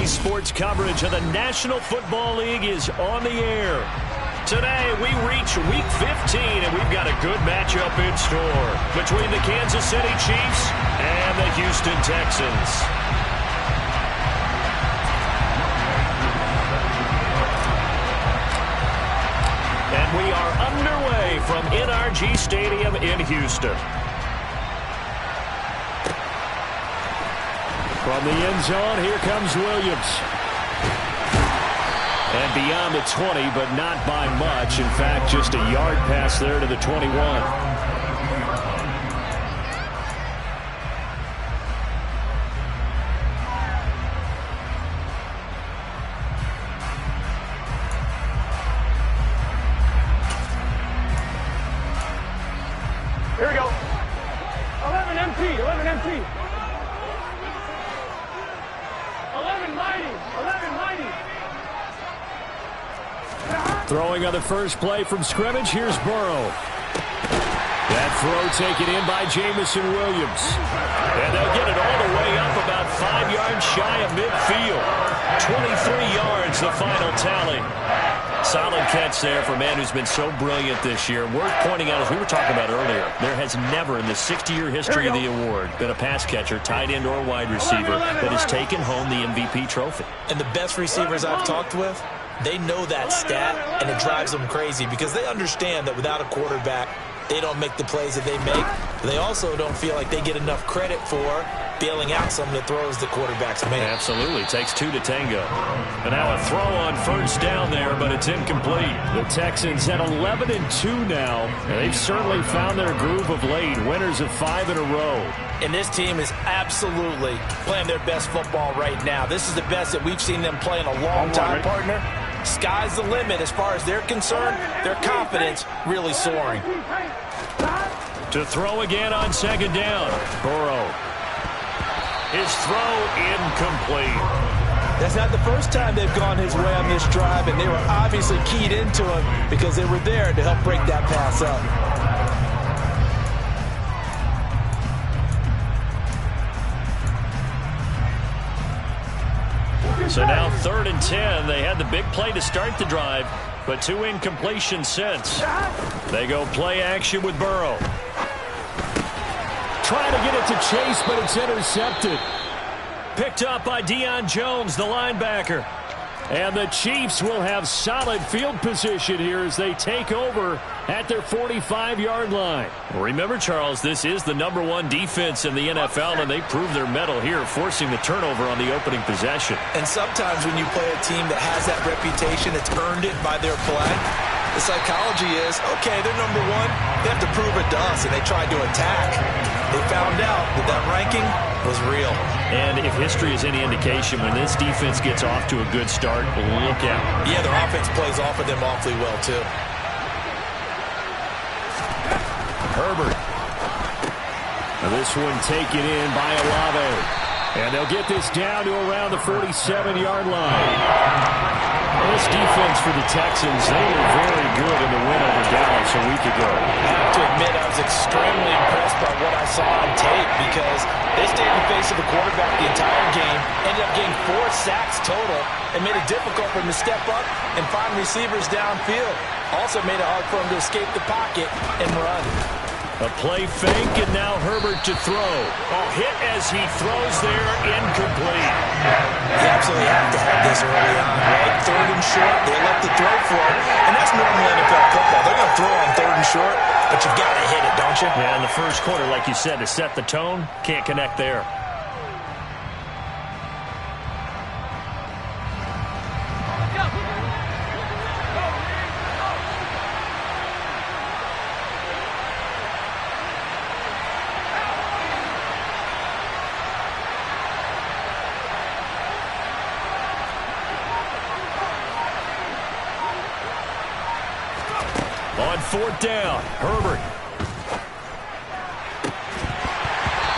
NBC Sports coverage of the National Football League is on the air. Today, we reach Week 15, and we've got a good matchup in store between the Kansas City Chiefs and the Houston Texans. And we are underway from NRG Stadium in Houston. From the end zone, here comes Williams. And beyond the 20, but not by much. In fact, just a yard pass there to the 21. Here we go. 11 empty. 11 empty. 11 mighty. 11 mighty. Throwing on the first play from scrimmage, here's Burrow. That throw taken in by Jameson Williams. And they'll get it all the way up about 5 yards shy of midfield. 23 yards, the final tally. Solid catch there for a man who's been so brilliant this year. Worth pointing out, as we were talking about earlier, there has never in the 60-year history of the award been a pass catcher, tight end, or wide receiver that has taken home the MVP trophy. And the best receivers I've talked with, they know that stat, and it drives them crazy because they understand that without a quarterback, they don't make the plays that they make. They also don't feel like they get enough credit for bailing out some of the throws the quarterbacks make. Absolutely. Takes two to tango. And now a throw on first down there, but it's incomplete. The Texans at 11-2 now. And they've certainly found their groove of late. Winners of 5 in a row. And this team is absolutely playing their best football right now. This is the best that we've seen them play in a long time, partner. Sky's the limit as far as they're concerned. Their confidence really soaring. To throw again on second down. Burrow. His throw incomplete. That's not the first time they've gone his way on this drive, and they were obviously keyed into him because they were there to help break that pass up. So now 3rd and 10. They had the big play to start the drive, but 2 incompletions since. They go play action with Burrow. Trying to get it to Chase, but it's intercepted. Picked up by Deion Jones, the linebacker. And the Chiefs will have solid field position here as they take over at their 45-yard line. Remember, Charles, this is the #1 defense in the NFL, and they prove their mettle here, forcing the turnover on the opening possession. And sometimes when you play a team that has that reputation, that's earned it by their play, the psychology is, okay, they're #1. They have to prove it to us, and they tried to attack. They found out that that ranking was real. And if history is any indication, when this defense gets off to a good start, look out. Yeah, their offense plays off of them awfully well, too. Herbert. Now this one taken in by Olave. And they'll get this down to around the 47-yard line. This defense for the Texans, they were very good in the win over Dallas a week ago. I have to admit, I was extremely impressed by what I saw on tape because they stayed in the face of the quarterback the entire game, ended up getting 4 sacks total, and made it difficult for them to step up and find receivers downfield. Also made it hard for them to escape the pocket and run. A play fake, and now Herbert to throw. Oh, hit as he throws there, incomplete. You absolutely have to have this early on, right? 3rd and short, they elect to throw for it. And that's normal NFL football. They're going to throw on 3rd and short, but you've got to hit it, don't you? Yeah, in the first quarter, like you said, to set the tone, can't connect there. On 4th down, Herbert.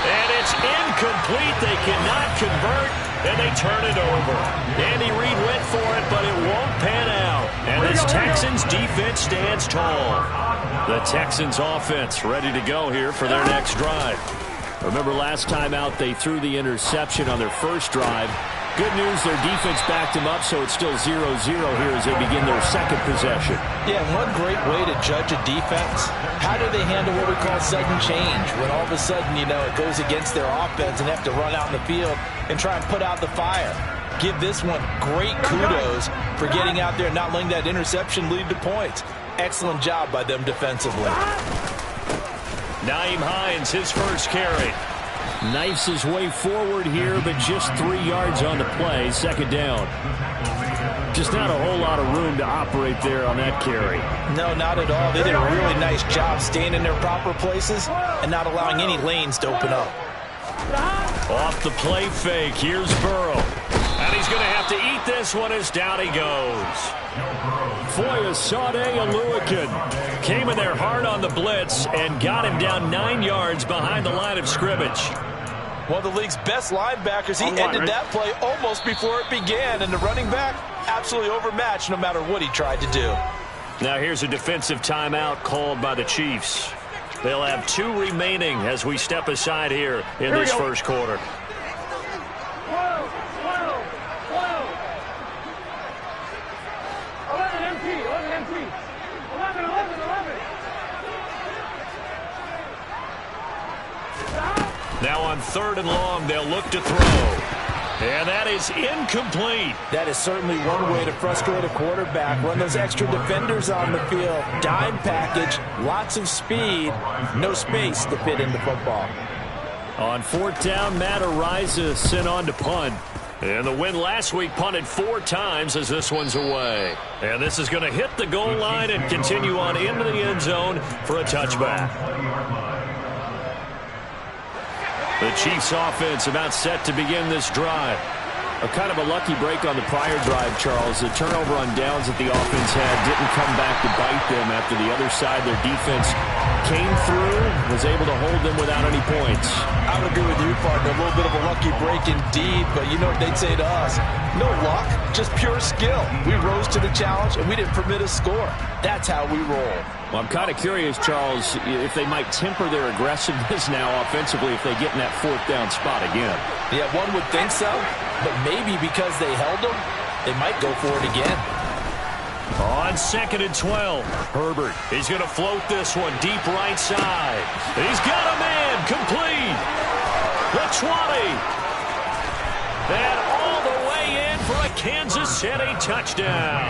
And it's incomplete. They cannot convert, and they turn it over. Andy Reid went for it, but it won't pan out. And this Texans defense stands tall. The Texans offense ready to go here for their next drive. Remember last time out, they threw the interception on their first drive. Good news, their defense backed them up, so it's still 0-0 here as they begin their second possession. Yeah, and one great way to judge a defense, how do they handle what we call sudden change? When all of a sudden, you know, it goes against their offense and they have to run out in the field and try and put out the fire. Give this one great kudos for getting out there and not letting that interception lead to points. Excellent job by them defensively. Nyheim Hines, his first carry. Knifes his way forward here, but just 3 yards on the play. Second down. Just not a whole lot of room to operate there on that carry. No, not at all. They did a really nice job staying in their proper places and not allowing any lanes to open up. Off the play fake, here's Burrow. And he's going to have to eat this one as down he goes. Foyesade Oluokun came in there hard on the blitz and got him down 9 yards behind the line of scrimmage. One of the league's best linebackers. He ended that play almost before it began, and the running back absolutely overmatched no matter what he tried to do. Now here's a defensive timeout called by the Chiefs. They'll have 2 remaining as we step aside here in this first quarter. 11. Now on 3rd and long, they'll look to throw. And that is incomplete. That is certainly one way to frustrate a quarterback. Run those extra defenders on the field. Dime package, lots of speed, no space to fit into football. On 4th down, Matt Araiza sent on to punt. And the win last week punted 4 times as this one's away. And this is going to hit the goal line and continue on into the end zone for a touchback. The Chiefs offense about set to begin this drive. A kind of a lucky break on the prior drive, Charles. The turnover on downs that the offense had didn't come back to bite them after the other side. Their defense came through, was able to hold them without any points. I would agree with you, partner. A little bit of a lucky break indeed, but you know what they'd say to us? No luck, just pure skill. We rose to the challenge, and we didn't permit a score. That's how we roll. Well, I'm kind of curious, Charles, if they might temper their aggressiveness now offensively if they get in that 4th down spot again. Yeah, one would think so, but maybe because they held them, they might go for it again. On 2nd and 12, Herbert, he's going to float this one deep right side. He's got a man, complete. The 20. And all the way in for a Kansas City touchdown.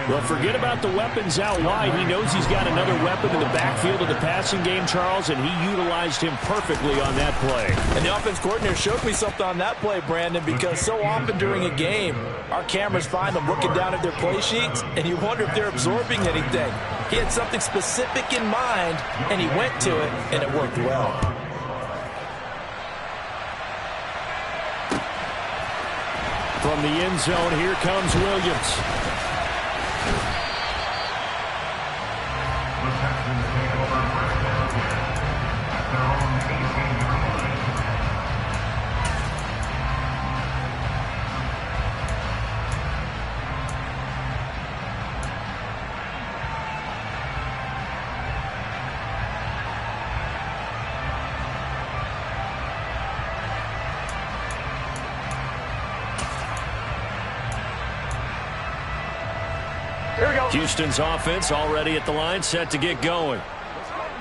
Well, forget about the weapons out wide. He knows he's got another weapon in the backfield of the passing game, Charles, and he utilized him perfectly on that play. And the offense coordinator showed me something on that play, Brandon, because so often during a game, our cameras find them looking down at their play sheets, and you wonder if they're absorbing anything. He had something specific in mind, and he went to it, and it worked well. From the end zone, here comes Williams. Houston's offense already at the line, set to get going.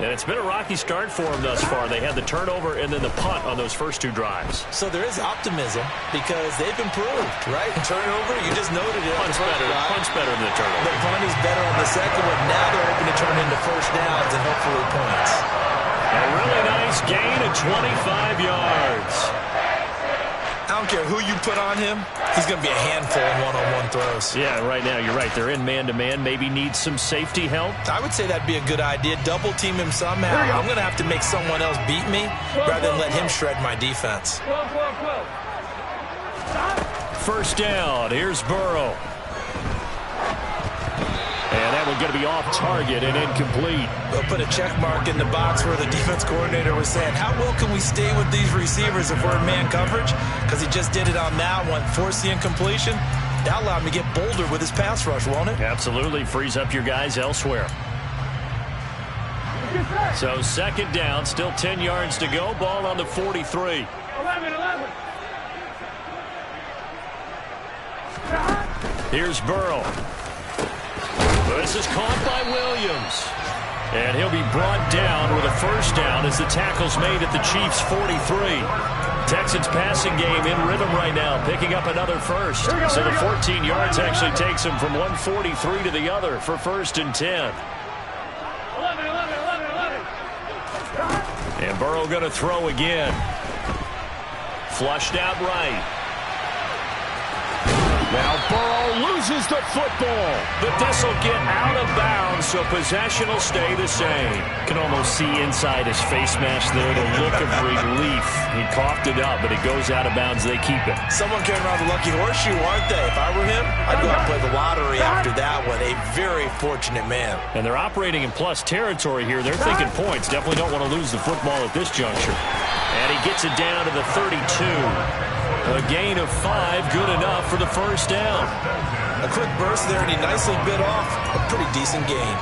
And it's been a rocky start for them thus far. They had the turnover and then the punt on those first 2 drives. So there is optimism because they've improved, right? Turnover, you just noted it. Punt's better than the turnover. The punt is better on the second one. Now they're hoping to turn into first downs and hopefully points. A really nice gain of 25 yards. I don't care who you put on him. He's going to be a handful in one-on-one throws. Yeah, right now, you're right. They're in man-to-man. Maybe needs some safety help. I would say that'd be a good idea. Double team him somehow. I'm going to have to make someone else beat me rather than let him shred my defense. 12. First down. Here's Burrow. And that one's going to be off target and incomplete. We'll put a check mark in the box where the defense coordinator was saying, how well can we stay with these receivers if we're in man coverage? Because he just did it on that one. Forced the incompletion. That allowed him to get bolder with his pass rush, won't it? Absolutely. Frees up your guys elsewhere. So 2nd down, still 10 yards to go. Ball on the 43. 11. 11. Here's Burrow. This is caught by Williams. And he'll be brought down with a first down as the tackle's made at the Chiefs' 43. Texans passing game in rhythm right now, picking up another first. So the 14 yards actually takes him from 143 to the other for 1st and 10. 11. And Burrow going to throw again. Flushed out right. Now Burrow loses the football. But this will get out of bounds, so possession will stay the same. Can almost see inside his face mask there, the look of relief. He coughed it up, but it goes out of bounds. They keep it. Someone carrying around the lucky horseshoe, aren't they? If I were him, I'd go out and play the lottery after that one. A very fortunate man. And they're operating in plus territory here. They're thinking points. Definitely don't want to lose the football at this juncture. And he gets it down to the 32. A gain of 5, good enough for the first down. A quick burst there, and he nicely bit off a pretty decent gain.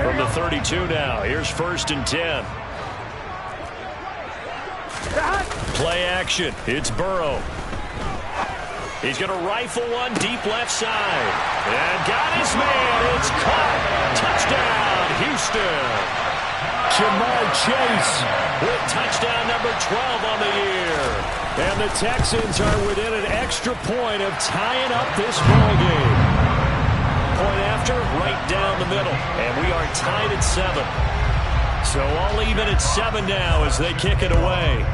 From the 32 now, here's 1st and 10. Play action, it's Burrow. He's going to rifle one deep left side. And got his man, it's caught. Touchdown, Houston. Ja'Marr Chase with touchdown number 12 on the year. And the Texans are within an extra point of tying up this ball game. Point after, right down the middle. And we are tied at 7. So all even at 7 now as they kick it away.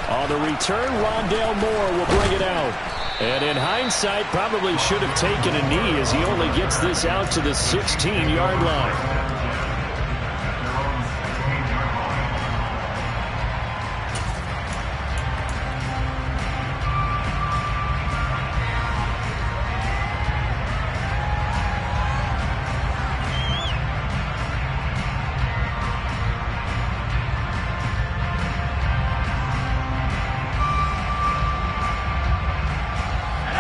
On the return, Rondale Moore will bring it out. And in hindsight, probably should have taken a knee as he only gets this out to the 16-yard line.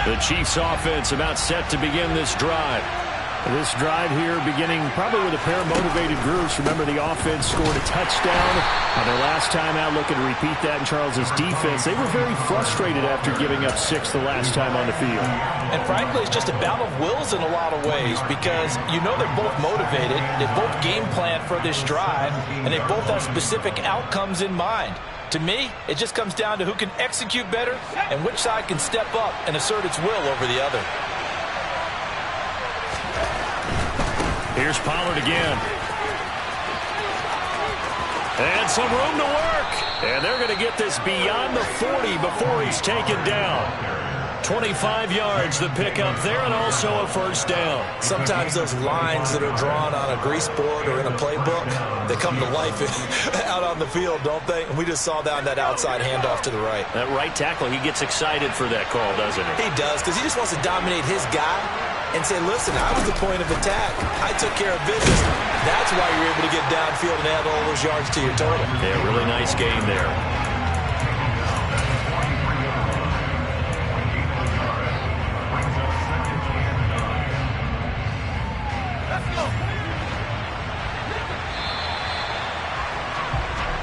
The Chiefs offense about set to begin this drive. This drive here beginning probably with a pair of motivated groups. Remember, the offense scored a touchdown on their last time out. Looking to repeat that in Charles's defense. They were very frustrated after giving up 6 the last time on the field. And frankly, it's just a battle of wills in a lot of ways because you know they're both motivated. They both game plan for this drive, and they both have specific outcomes in mind. To me, it just comes down to who can execute better and which side can step up and assert its will over the other. Here's Pollard again. And some room to work. And they're going to get this beyond the 40 before he's taken down. 25 yards the pickup there and also a first down. Sometimes those lines that are drawn on a grease board or in a playbook, they come to life out on the field, don't they? And we just saw that outside handoff to the right. That right tackle, he gets excited for that call, doesn't he? He does, because he just wants to dominate his guy and say, listen, I was the point of attack. I took care of business. That's why you're able to get downfield and add all those yards to your total. Yeah, really nice game there. Let's go.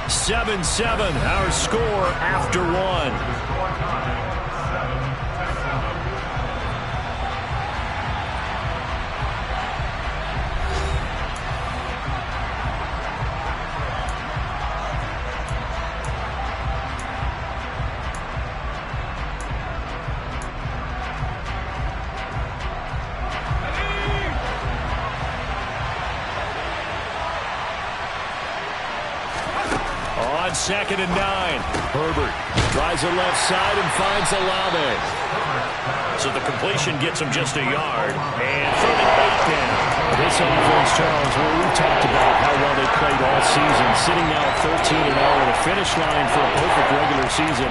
7-7, our score after 1. On 2nd and 9. Herbert drives the left side and finds Olave. So the completion gets him just a yard. And 3rd and 8 down. This offense, Charles, where we talked about how well they played all season, sitting now at 13-0 at a finish line for a perfect regular season.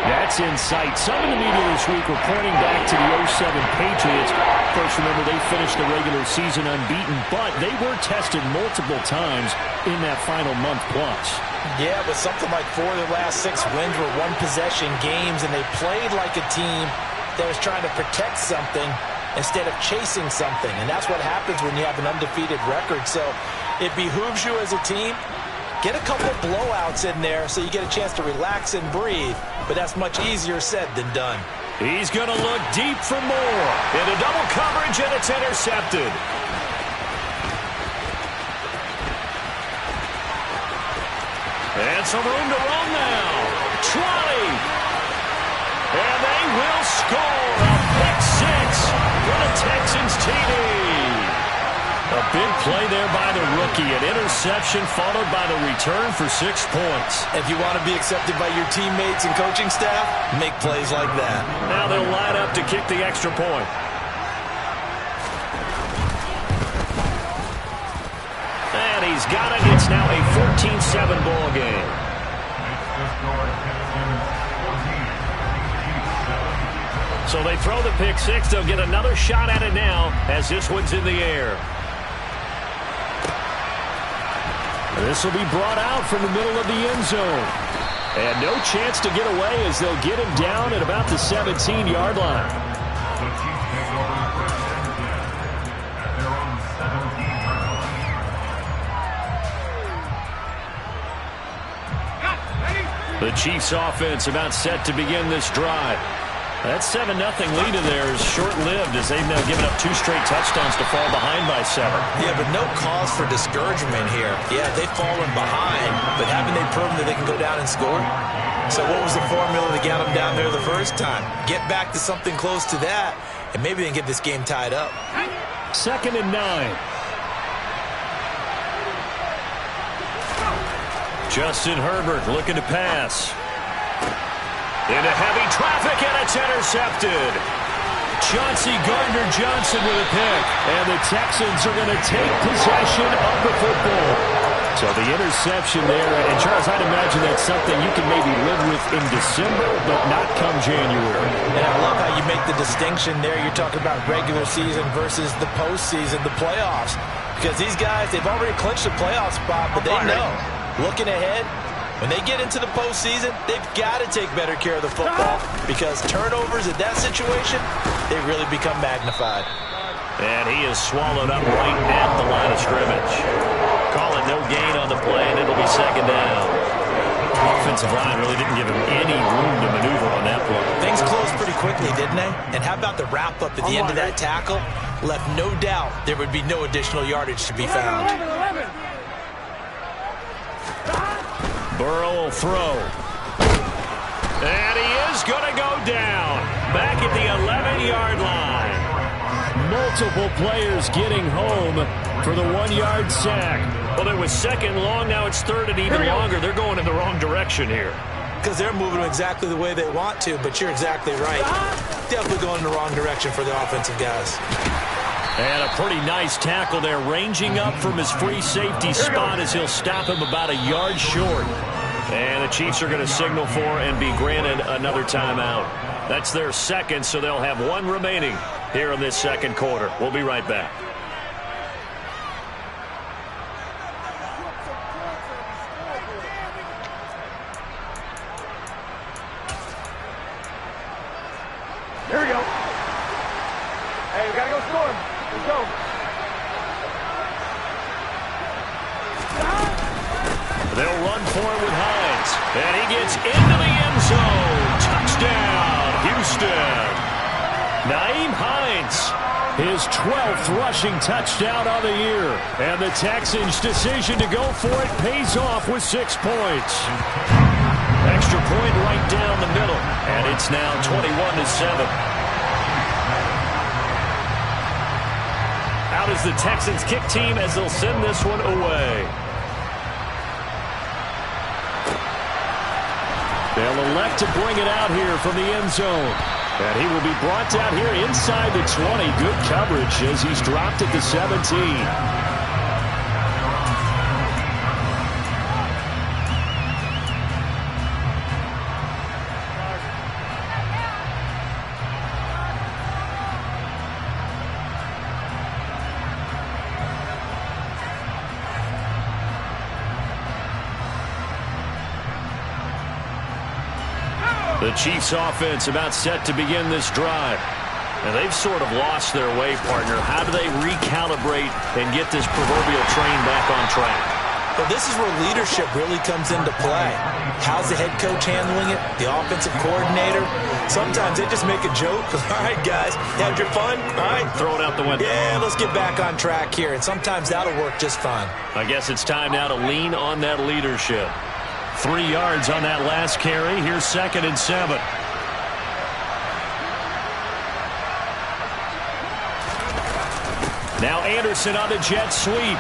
That's in sight. Some in the media this week were pointing back to the 07 Patriots. Of course, remember, they finished the regular season unbeaten, but they were tested multiple times in that final month plus. Yeah, but something like 4 of the last 6 wins were one-possession games, and they played like a team that was trying to protect something instead of chasing something. And that's what happens when you have an undefeated record. So it behooves you as a team. Get a couple blowouts in there so you get a chance to relax and breathe. But that's much easier said than done. He's going to look deep for more. Into double coverage, and it's intercepted. And some room to run now. 20. And they will score a pick six for the Texans TD. A big play there by the rookie. An interception followed by the return for 6 points. If you want to be accepted by your teammates and coaching staff, make plays like that. Now they'll line up to kick the extra point. And he's got it. It's now a 14-7 ball game. So they throw the pick six. They'll get another shot at it now as this one's in the air. This will be brought out from the middle of the end zone. And no chance to get away as they'll get him down at about the 17-yard line. The Chiefs offense about set to begin this drive. That 7-0 lead of theirs short-lived as they've now given up 2 straight touchdowns to fall behind by 7. Yeah, but no cause for discouragement here. Yeah, they've fallen behind, but haven't they proven that they can go down and score? So what was the formula to get them down there the first time? Get back to something close to that, and maybe they can get this game tied up. 2nd and 9. Justin Herbert looking to pass. Into heavy traffic, and it's intercepted. Chauncey Gardner-Johnson with a pick. And the Texans are going to take possession of the football. So the interception there. And, Charles, I'd imagine that's something you can maybe live with in December, but not come January. And I love how you make the distinction there. You're talking about regular season versus the postseason, the playoffs. Because these guys, they've already clinched a playoff spot, but they know, looking ahead, when they get into the postseason, they've got to take better care of the football because turnovers in that situation, they really become magnified. And he is swallowed up right at the line of scrimmage. Call it no gain on the play, and it'll be 2nd down. The offensive line really didn't give him any room to maneuver on that play. Things closed pretty quickly, didn't they? And how about the wrap-up at the end of that tackle? Left no doubt there would be no additional yardage to be found. Burrow will throw. And he is going to go down. Back at the 11-yard line. Multiple players getting home for the 1-yard sack. Well, it was 2nd long. Now it's 3rd and even longer. They're going in the wrong direction here. Because they're moving exactly the way they want to, but you're exactly right. Definitely going in the wrong direction for the offensive guys. And a pretty nice tackle there, ranging up from his free safety spot as he'll stop him about a yard short. And the Chiefs are going to signal for and be granted another timeout. That's their 2nd, so they'll have 1 remaining here in this 2nd quarter. We'll be right back. Here we go. Hey, we got to go score. Let's go. They'll run for it with Hines. And he gets into the end zone. Touchdown, Houston. Nyheim Hines. His 12th rushing touchdown of the year. And the Texans' decision to go for it pays off with 6 points. Extra point right down the middle. And it's now 21-7. Out is the Texans kick team as they'll send this one away. They'll elect to bring it out here from the end zone. And he will be brought down here inside the 20. Good coverage as he's dropped at the 17. The Chiefs offense about set to begin this drive. And they've sort of lost their way, partner. How do they recalibrate and get this proverbial train back on track? Well, this is where leadership really comes into play. How's the head coach handling it? The offensive coordinator? Sometimes they just make a joke. All right, guys, you had your fun? All right. Throw it out the window. Yeah, let's get back on track here. And sometimes that'll work just fine. I guess it's time now to lean on that leadership. 3 yards on that last carry. Here's 2nd and 7. Now Anderson on the jet sweep.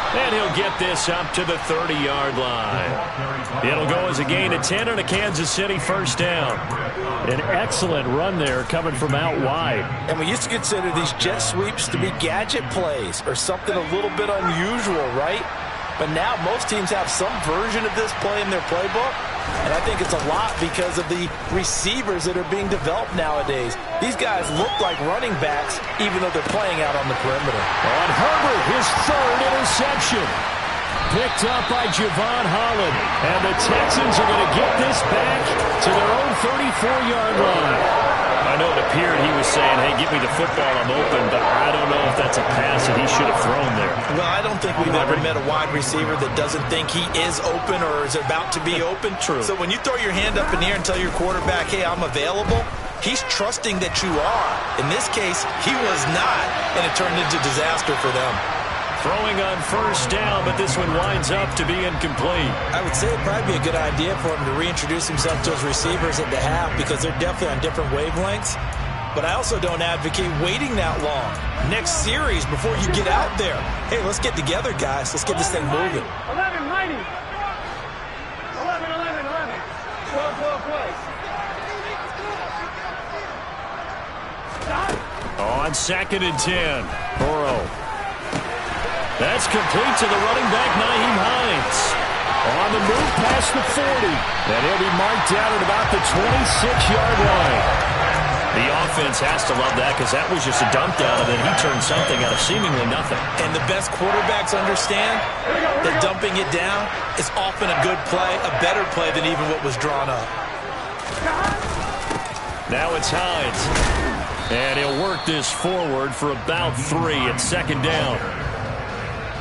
And he'll get this up to the 30-yard line. It'll go as a gain of 10 and a Kansas City first down. An excellent run there coming from out wide. And we used to consider these jet sweeps to be gadget plays or something a little bit unusual, right? But now most teams have some version of this play in their playbook. And I think it's a lot because of the receivers that are being developed nowadays. These guys look like running backs even though they're playing out on the perimeter. On Herbert, his 3rd interception. Picked up by Javon Holland. And the Texans are going to get this back to their own 34-yard line. I know it appeared he was saying, hey, give me the football, I'm open, but I don't know if that's a pass that he should have thrown there. Well, I don't think we've ever met a wide receiver that doesn't think he is open or is about to be open. True. So when you throw your hand up in the air and tell your quarterback, hey, I'm available, he's trusting that you are. In this case, he was not, and it turned into disaster for them. Throwing on first down, but this one winds up to be incomplete. I would say it'd probably be a good idea for him to reintroduce himself to his receivers at the half because they're definitely on different wavelengths. But I also don't advocate waiting that long. Next series before you get out there. Hey, let's get together, guys. Let's get this thing moving. 11, mighty. 11, 11, 11. 12, 12, 12. On 2nd and 10, Burrow. That's complete to the running back, Nyheim Hines. On the move past the 40. And he'll be marked down at about the 26-yard line. The offense has to love that because that was just a dump down, and then he turned something out of seemingly nothing. And the best quarterbacks understand that dumping it down is often a good play, a better play than even what was drawn up. Now it's Hines. And he'll work this forward for about 3 at 2nd down.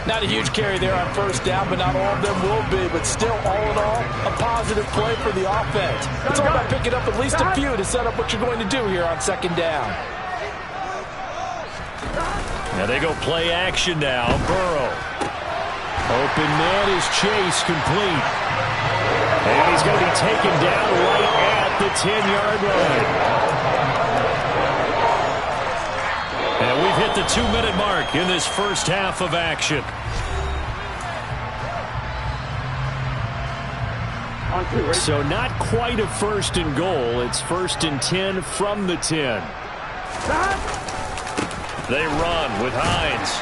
Not a huge carry there on first down, but not all of them will be. But still, all in all, a positive play for the offense. It's all about picking up at least a few to set up what you're going to do here on 2nd down. Now they go play action now. Burrow. Open man is Chase, complete. And he's going to be taken down right at the 10-yard line. And we've hit the 2-minute mark in this first half of action. So not quite a 1st and goal. It's 1st and 10 from the 10. They run with Hines.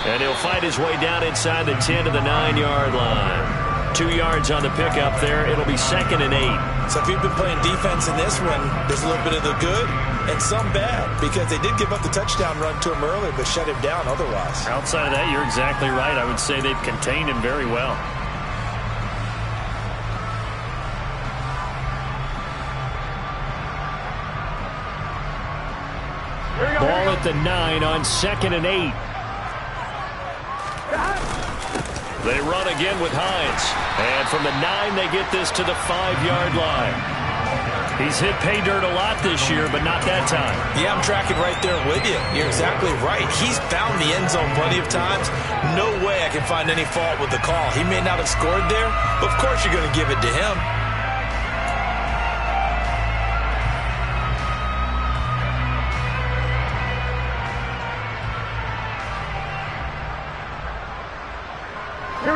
And he'll fight his way down inside the 10 to the 9-yard line. 2 yards on the pickup there. It'll be 2nd and 8. So if you've been playing defense in this one, there's a little bit of the good and some bad because they did give up the touchdown run to him earlier but shut him down otherwise. Outside of that, you're exactly right. I would say they've contained him very well. Ball at the 9 on 2nd and 8. They run again with Hines. And from the 9, they get this to the 5-yard line. He's hit pay dirt a lot this year, but not that time. Yeah, I'm tracking right there with you. You're exactly right. He's found the end zone plenty of times. No way I can find any fault with the call. He may not have scored there, but of course you're going to give it to him.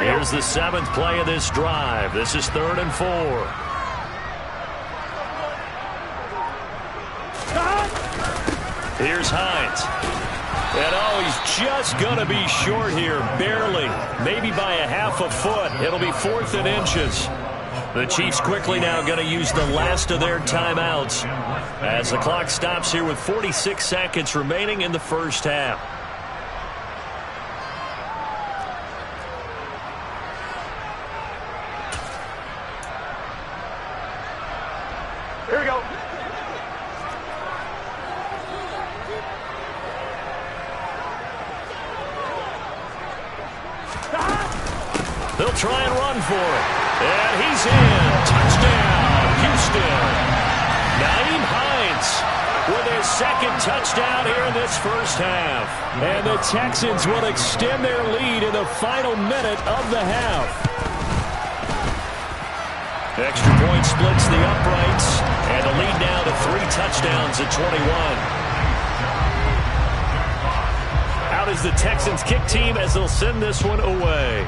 Here's the 7th play of this drive. This is 3rd and 4. Here's Hines. And he's just going to be short here, barely. Maybe by a half a foot. It'll be 4th and inches. The Chiefs quickly now going to use the last of their timeouts as the clock stops here with 46 seconds remaining in the first half. Here we go. They'll try and run for it. And he's in. Touchdown, Houston. Nyheim Hines with his second touchdown here in this first half. And the Texans will extend their lead in the final minute of the half. Extra point splits the uprights. And the lead now to 3 touchdowns at 21. Out is the Texans kick team as they'll send this one away.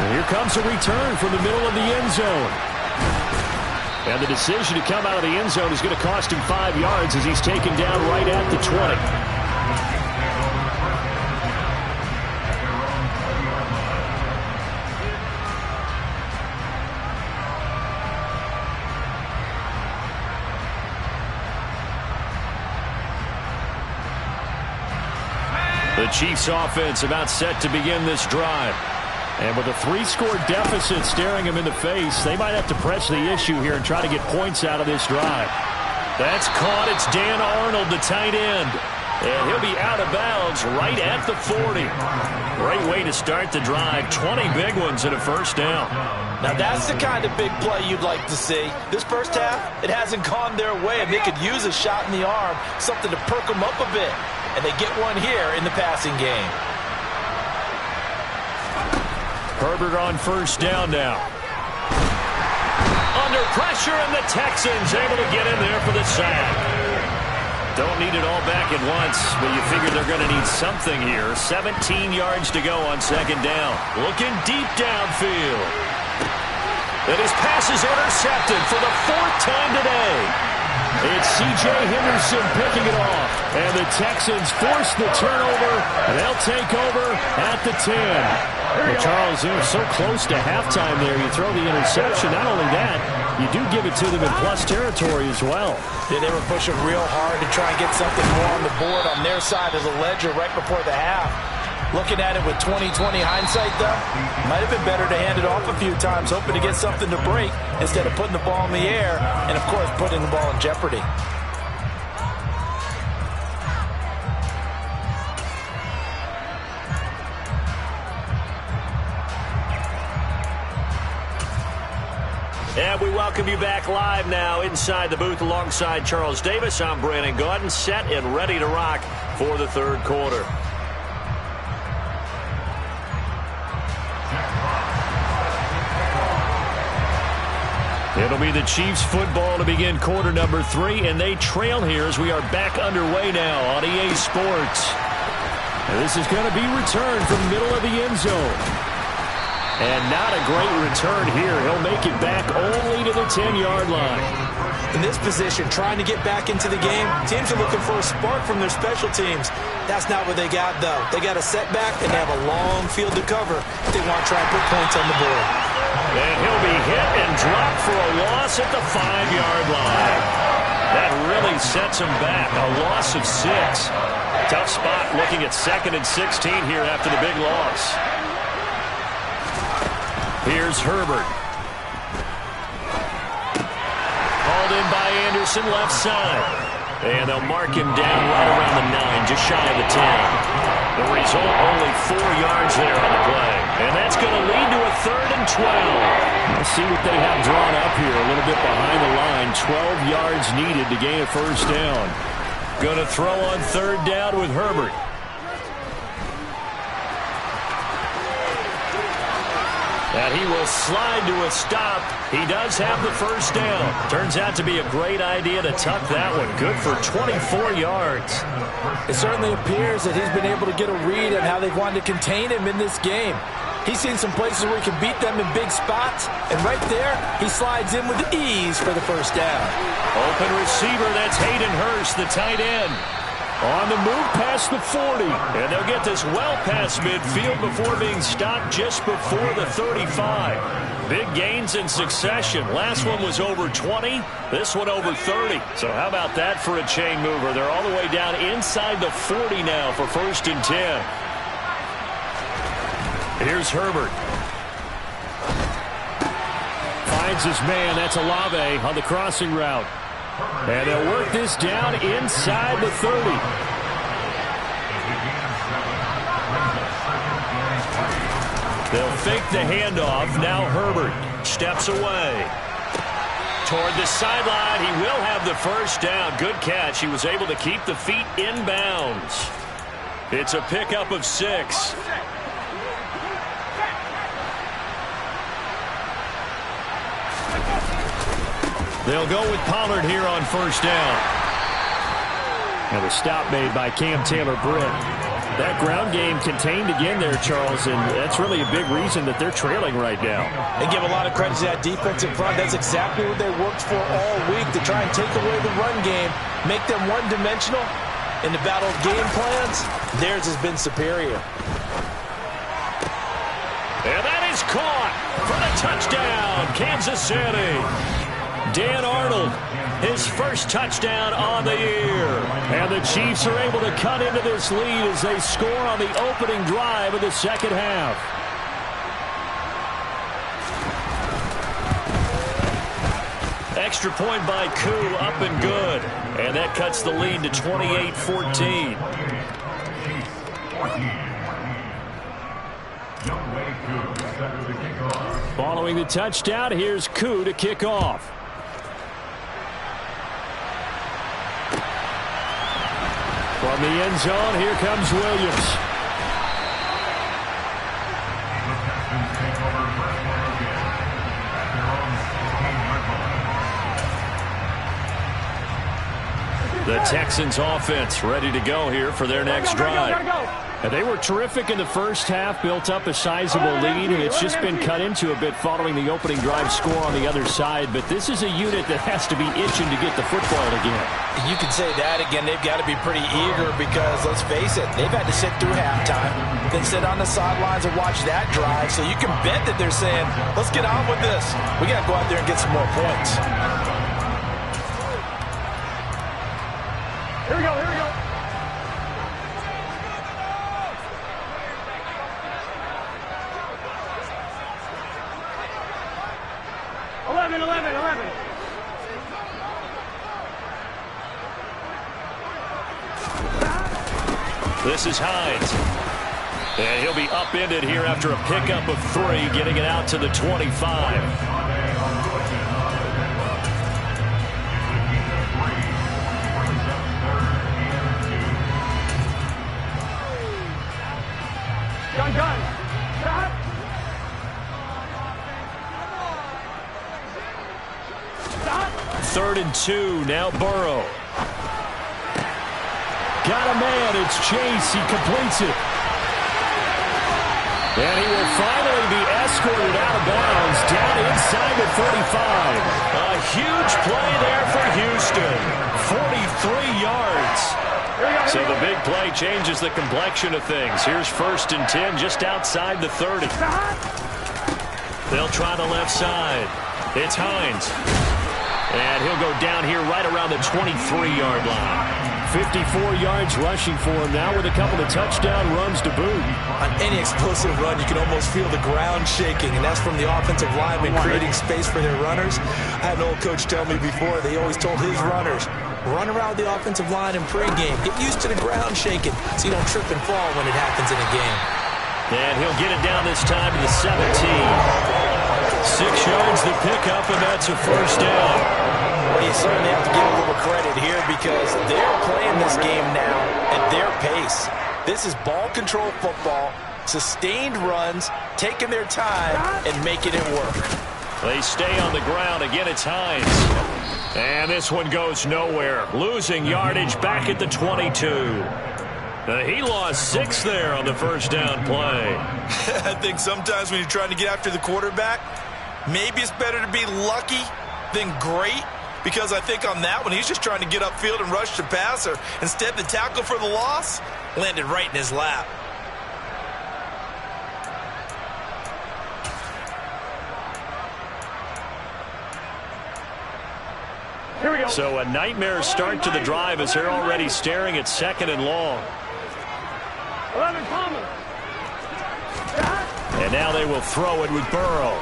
And here comes a return from the middle of the end zone. And the decision to come out of the end zone is going to cost him 5 yards as he's taken down right at the 20. The Chiefs offense about set to begin this drive. And with a 3-score deficit staring him in the face, they might have to press the issue here and try to get points out of this drive. That's caught. It's Dan Arnold, the tight end. And he'll be out of bounds right at the 40. Great way to start the drive. 20 big ones and a first down. Now that's the kind of big play you'd like to see. This first half, it hasn't gone their way, and they could use a shot in the arm, something to perk them up a bit. And they get one here in the passing game. Herbert on first down now. Under pressure, and the Texans able to get in there for the sack. Don't need it all back at once, but you figure they're going to need something here. 17 yards to go on second down. Looking deep downfield. And his pass is intercepted for the 4th time today. It's C.J. Henderson picking it off. And the Texans force the turnover, and they'll take over at the 10. Well, Charles, they're so close to halftime there. You throw the interception. Not only that, you do give it to them in plus territory as well. Yeah, they were pushing real hard to try and get something more on the board on their side of the ledger right before the half. Looking at it with 20/20 hindsight, though, might have been better to hand it off a few times, hoping to get something to break instead of putting the ball in the air and, of course, putting the ball in jeopardy. And we welcome you back live now inside the booth alongside Charles Davis. I'm Brandon Gaudin, set and ready to rock for the third quarter. It'll be the Chiefs football to begin quarter number 3, and they trail here as we are back underway now on EA Sports. And this is going to be returned from the middle of the end zone. And not a great return here. He'll make it back only to the 10-yard line. In this position, trying to get back into the game, teams are looking for a spark from their special teams. That's not what they got, though. They got a setback, and they have a long field to cover if they want to try and put points on the board. And he'll be hit and dropped for a loss at the 5-yard line. That really sets him back. A loss of 6. Tough spot looking at 2nd and 16 here after the big loss. Here's Herbert. Hauled in by Anderson, left side. And they'll mark him down right around the 9, just shy of the 10. The result, only 4 yards there on the play. And that's going to lead to a 3rd and 12. Let's see what they have drawn up here. A little bit behind the line. 12 yards needed to gain a first down. Going to throw on 3rd down with Herbert. And he will slide to a stop. He does have the first down. Turns out to be a great idea to tuck that one. Good for 24 yards. It certainly appears that he's been able to get a read on how they've wanted to contain him in this game. He's seen some places where he can beat them in big spots. And right there, he slides in with ease for the first down. Open receiver, that's Hayden Hurst, the tight end. On the move past the 40. And they'll get this well past midfield before being stopped just before the 35. Big gains in succession. Last one was over 20. This one over 30. So how about that for a chain mover? They're all the way down inside the 40 now for 1st and 10. Here's Herbert. Finds his man. That's Olave on the crossing route. And they'll work this down inside the 30. fake the handoff. Now Herbert steps away. Toward the sideline, he will have the first down. Good catch. He was able to keep the feet in bounds. It's a pickup of 6. They'll go with Pollard here on first down. And the stop made by Cam Taylor-Britt. That ground game contained again there, Charles, and that's really a big reason that they're trailing right now. They give a lot of credit to that defensive front. That's exactly what they worked for all week, to try and take away the run game, make them one-dimensional. In the battle of game plans, theirs has been superior. And that is caught for the touchdown, Kansas City. Dan Arnold, his first touchdown on the year. And the Chiefs are able to cut into this lead as they score on the opening drive of the second half. Extra point by Koo, up and good. And that cuts the lead to 28-14. Following the touchdown, here's Koo to kick off. From the end zone, here comes Williams. The Texans offense ready to go here for their next drive. And they were terrific in the first half, built up a sizable lead, and it's just been cut into a bit following the opening drive score on the other side. But this is a unit that has to be itching to get the football again. You could say that again. They've got to be pretty eager because, let's face it, they've had to sit through halftime, then sit on the sidelines and watch that drive. So you can bet that they're saying, let's get on with this. We got to go out there and get some more points. Here we go, here we go. This is Hines. And he'll be upended here after a pickup of 3, getting it out to the 25. Gun. Stop. Stop. 3rd and 2, now Burrow. Got a man, it's Chase, he completes it. And he will finally be escorted out of bounds, down inside the 45. A huge play there for Houston. 43 yards. So the big play changes the complexion of things. Here's 1st and 10, just outside the 30. They'll try the left side. It's Hines. And he'll go down here right around the 23-yard line. 54 yards rushing for him now with a couple of touchdown runs to boot. On any explosive run, you can almost feel the ground shaking, and that's from the offensive linemen creating space for their runners. I had an old coach tell me before, they always told his runners, run around the offensive line in pregame. Get used to the ground shaking so you don't trip and fall when it happens in a game. And he'll get it down this time to the 17. 6 yards the pickup, and that's a first down. Well, you certainly have to give a little credit here because they're playing this game now at their pace. This is ball control football, sustained runs, taking their time and making it work. They stay on the ground. Again, it's Hines. And this one goes nowhere. Losing yardage back at the 22. He lost 6 there on the first down play. I think sometimes when you're trying to get after the quarterback, maybe it's better to be lucky than great. Because I think on that one, he's just trying to get upfield and rush the passer. Instead, the tackle for the loss landed right in his lap. Here we go. So a nightmare start to the drive as they're already staring at 2nd and long. 11 Palmer. And now they will throw it with Burrow.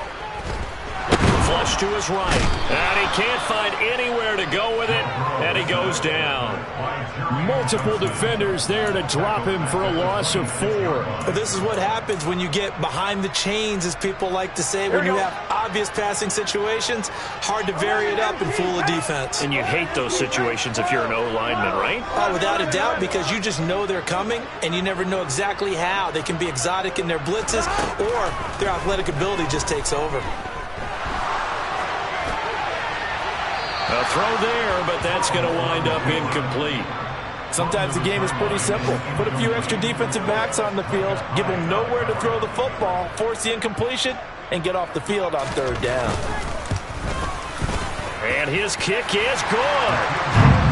Flush to his right. And he can't find anywhere to go with it, and he goes down. Multiple defenders there to drop him for a loss of 4. But this is what happens when you get behind the chains, as people like to say. When you have obvious passing situations, hard to vary it up and fool a defense. And you hate those situations if you're an O-lineman, right? Oh, without a doubt, because you just know they're coming, and you never know exactly how. They can be exotic in their blitzes, or their athletic ability just takes over. A throw there, but that's going to wind up incomplete. Sometimes the game is pretty simple. Put a few extra defensive backs on the field, give them nowhere to throw the football, force the incompletion, and get off the field on 3rd down. And his kick is good.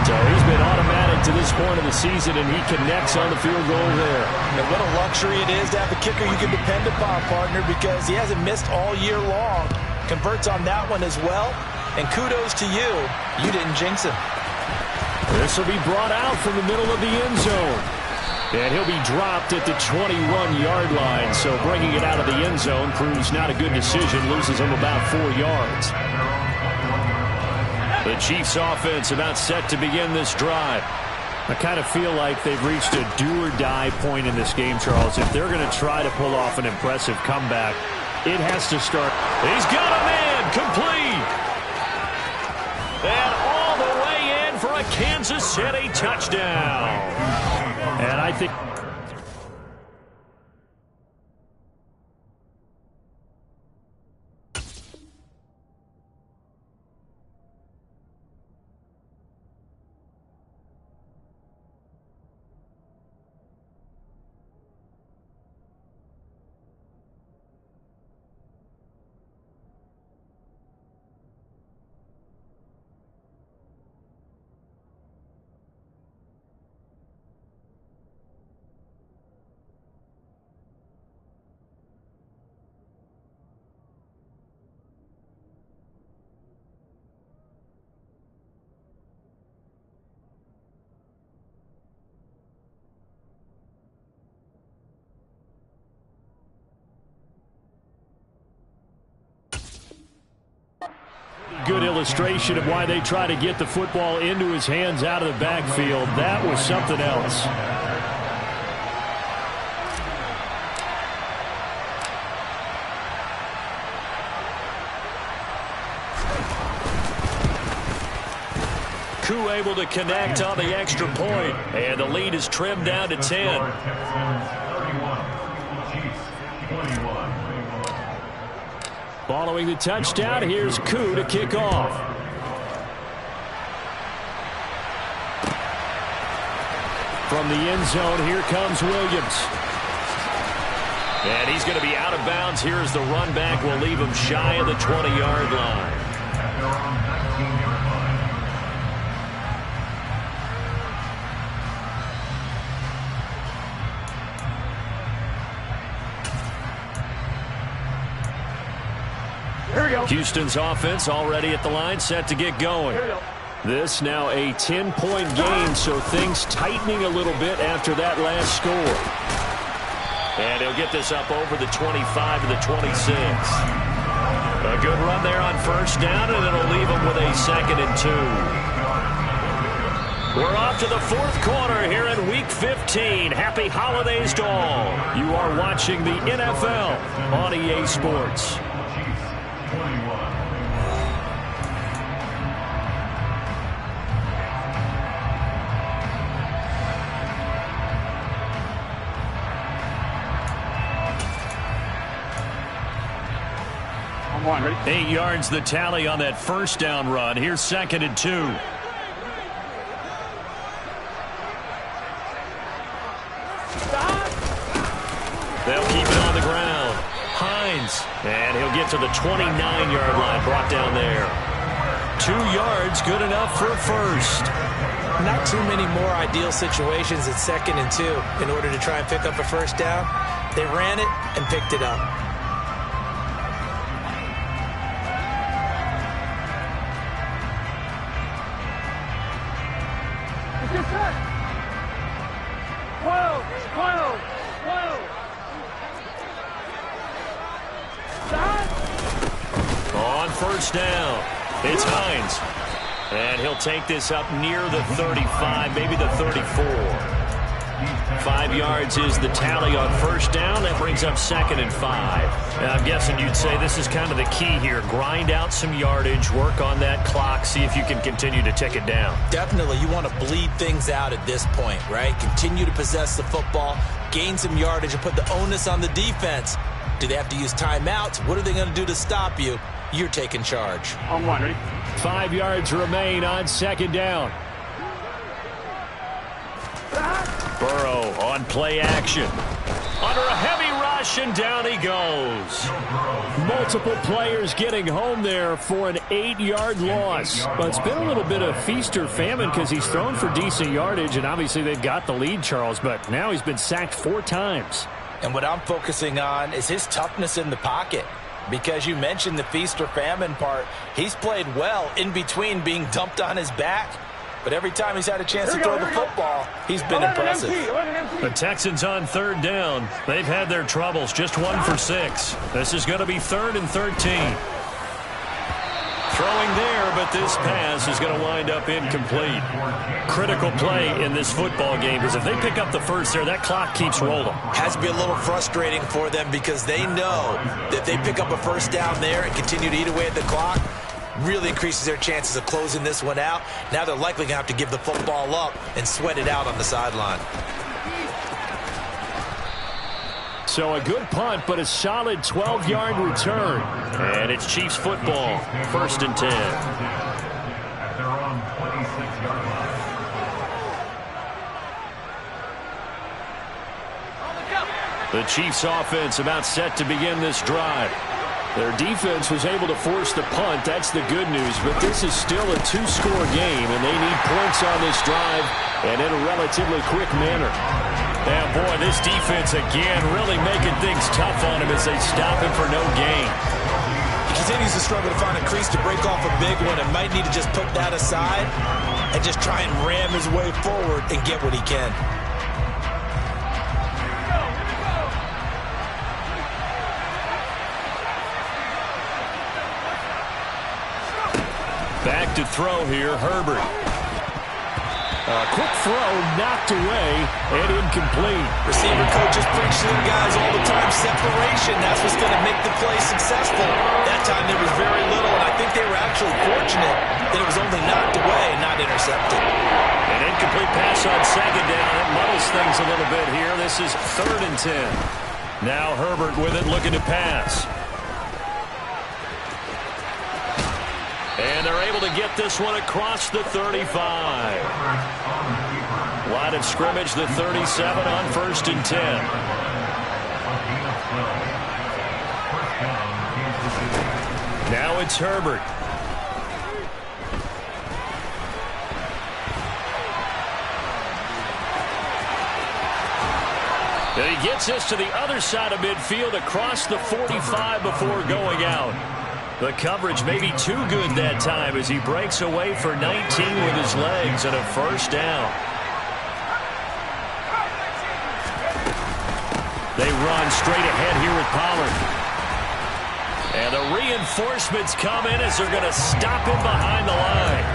So he's been automatic to this point of the season, and he connects on the field goal there. And what a luxury it is to have a kicker you can depend upon, partner, because he hasn't missed all year long. Converts on that one as well. And kudos to you. You didn't jinx him. This will be brought out from the middle of the end zone. And he'll be dropped at the 21-yard line. So bringing it out of the end zone proves not a good decision. Loses him about 4 yards. The Chiefs offense about set to begin this drive. I kind of feel like they've reached a do-or-die point in this game, Charles. If they're going to try to pull off an impressive comeback, it has to start. He's got a man complete. And all the way in for a Kansas City touchdown. And I think good illustration of why they try to get the football into his hands out of the backfield. That was something else. Koo able to connect on the extra point, and the lead is trimmed down to 10. Following the touchdown, here's Koo to kick off. From the end zone, here comes Williams. And he's going to be out of bounds here as the run back will leave him shy of the 20-yard line. Houston's offense already at the line, set to get going. This now a 10-point game, so things tightening a little bit after that last score. And he'll get this up over the 25 to the 26. A good run there on 1st down, and it'll leave him with a 2nd and 2. We're off to the 4th quarter here in Week 15. Happy holidays to all. You are watching the NFL on EA Sports. Ready? 8 yards the tally on that 1st down run. Here's 2nd and 2. They'll keep it on the ground. Hines, and he'll get to the 29-yard line, brought down there. 2 yards, good enough for a 1st. Not too many more ideal situations at 2nd and 2 in order to try and pick up a 1st down. They ran it and picked it up. On first down. It's Hines. And he'll take this up near the 35, maybe the 34. 5 yards is the tally on first down. That brings up 2nd and 5. Now, I'm guessing you'd say this is kind of the key here. Grind out some yardage, work on that clock, see if you can continue to tick it down. Definitely, you want to bleed things out at this point, right? Continue to possess the football, gain some yardage, and put the onus on the defense. Do they have to use timeouts? What are they going to do to stop you? You're taking charge. On one, ready? 5 yards remain on 2nd down. Burrow on play action. Under a heavy rush, and down he goes. Multiple players getting home there for an 8-yard loss. But it's been a little bit of feast or famine because he's thrown for decent yardage, and obviously they've got the lead, Charles, but now he's been sacked 4 times. And what I'm focusing on is his toughness in the pocket. Because you mentioned the feast or famine part. He's played well in between being dumped on his back. But every time he's had a chance to throw the football, he's been impressive. The Texans on 3rd down. They've had their troubles, just 1 for 6. This is going to be 3rd and 13. Throwing there, but this pass is going to wind up incomplete. Critical play in this football game, because if they pick up the first there, that clock keeps rolling. Has to be a little frustrating for them because they know that if they pick up a first down there and continue to eat away at the clock, really increases their chances of closing this one out. Now they're likely going to have to give the football up and sweat it out on the sideline. So a good punt, but a solid 12-yard return. And it's Chiefs football, 1st and 10. The Chiefs offense about set to begin this drive. Their defense was able to force the punt. That's the good news. But this is still a 2-score game, and they need points on this drive and in a relatively quick manner. Yeah, boy, this defense again really making things tough on him as they stop him for no gain. He continues to struggle to find a crease to break off a big one and might need to just put that aside and just try and ram his way forward and get what he can. Back to throw here, Herbert. Quick throw, knocked away, and incomplete. Receiver coaches preach to their guys all the time. Separation, that's what's going to make the play successful. That time there was very little, and I think they were actually fortunate that it was only knocked away and not intercepted. An incomplete pass on 2nd down. It muddles things a little bit here. This is 3rd and 10. Now Herbert with it, looking to pass. And they're able to get this one across the 35. Line of scrimmage, the 37 on 1st and 10. Now it's Herbert. And he gets this to the other side of midfield across the 45 before going out. The coverage may be too good that time as he breaks away for 19 with his legs and a first down. They run straight ahead here with Pollard. And the reinforcements come in as they're going to stop him behind the line.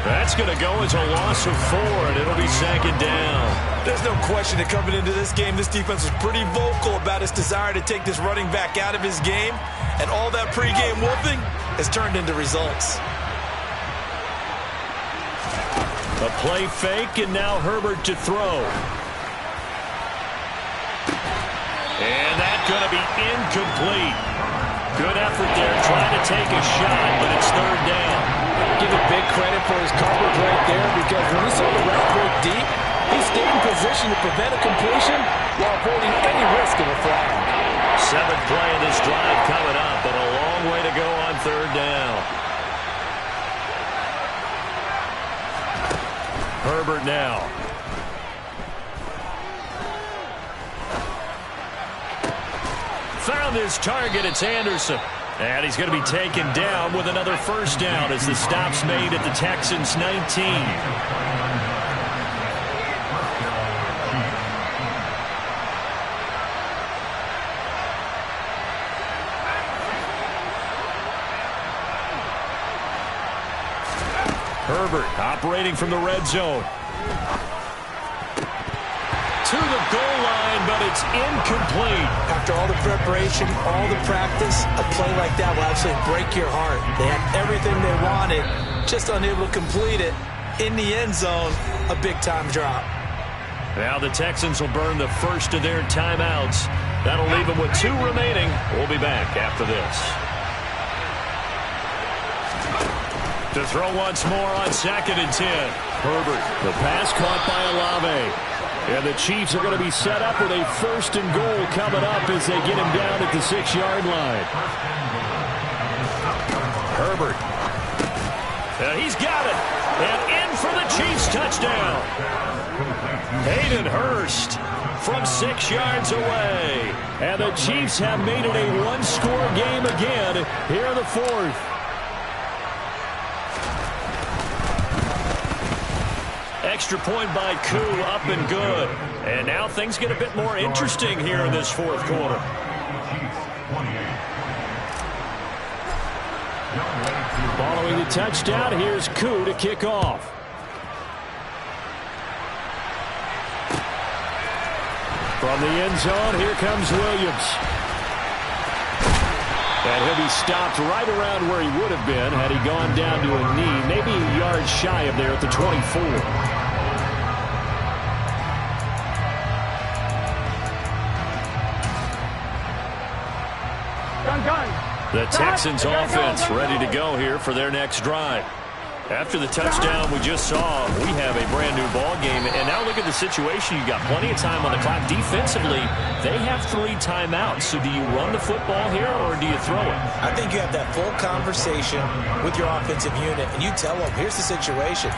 That's going to go as a loss of 4, and it'll be 2nd down. There's no question that coming into this game, this defense was pretty vocal about its desire to take this running back out of his game. And all that pregame whooping has turned into results. A play fake, and now Herbert to throw. And that's going to be incomplete. Good effort there, trying to take a shot, but it's 3rd down. Give it big credit for his coverage right there, because when he saw the route break deep, he stayed in position to prevent a completion while avoiding any risk of a flag. 7th play of this drive coming up, but a long way to go on 3rd down. Herbert now. Found his target, it's Anderson. And he's going to be taken down with another first down as the stop's made at the Texans' 19. Herbert operating from the red zone. To the goal line, but it's incomplete. After all the preparation, all the practice, a play like that will absolutely break your heart. They had everything they wanted, just unable to complete it. In the end zone, a big-time drop. Now the Texans will burn the first of their timeouts. That'll leave them with 2 remaining. We'll be back after this. To throw once more on 2nd and 10. Herbert, the pass caught by Olave. And the Chiefs are going to be set up with a 1st and goal coming up as they get him down at the 6-yard line. Herbert. And he's got it. And in for the Chiefs touchdown. Hayden Hurst from 6 yards away. And the Chiefs have made it a 1-score game again here in the 4th. Extra point by Koo, up and good. And now things get a bit more interesting here in this 4th quarter. Following the touchdown, here's Koo to kick off. From the end zone, here comes Williams. And he'll be stopped right around where he would have been had he gone down to a knee, maybe a yard shy of there at the 24. The Texans offense ready to go here for their next drive. After the touchdown we just saw, we have a brand new ball game. And now look at the situation. You got plenty of time on the clock. Defensively, they have 3 timeouts. So do you run the football here or do you throw it? I think you have that full conversation with your offensive unit, and you tell them, here's the situation.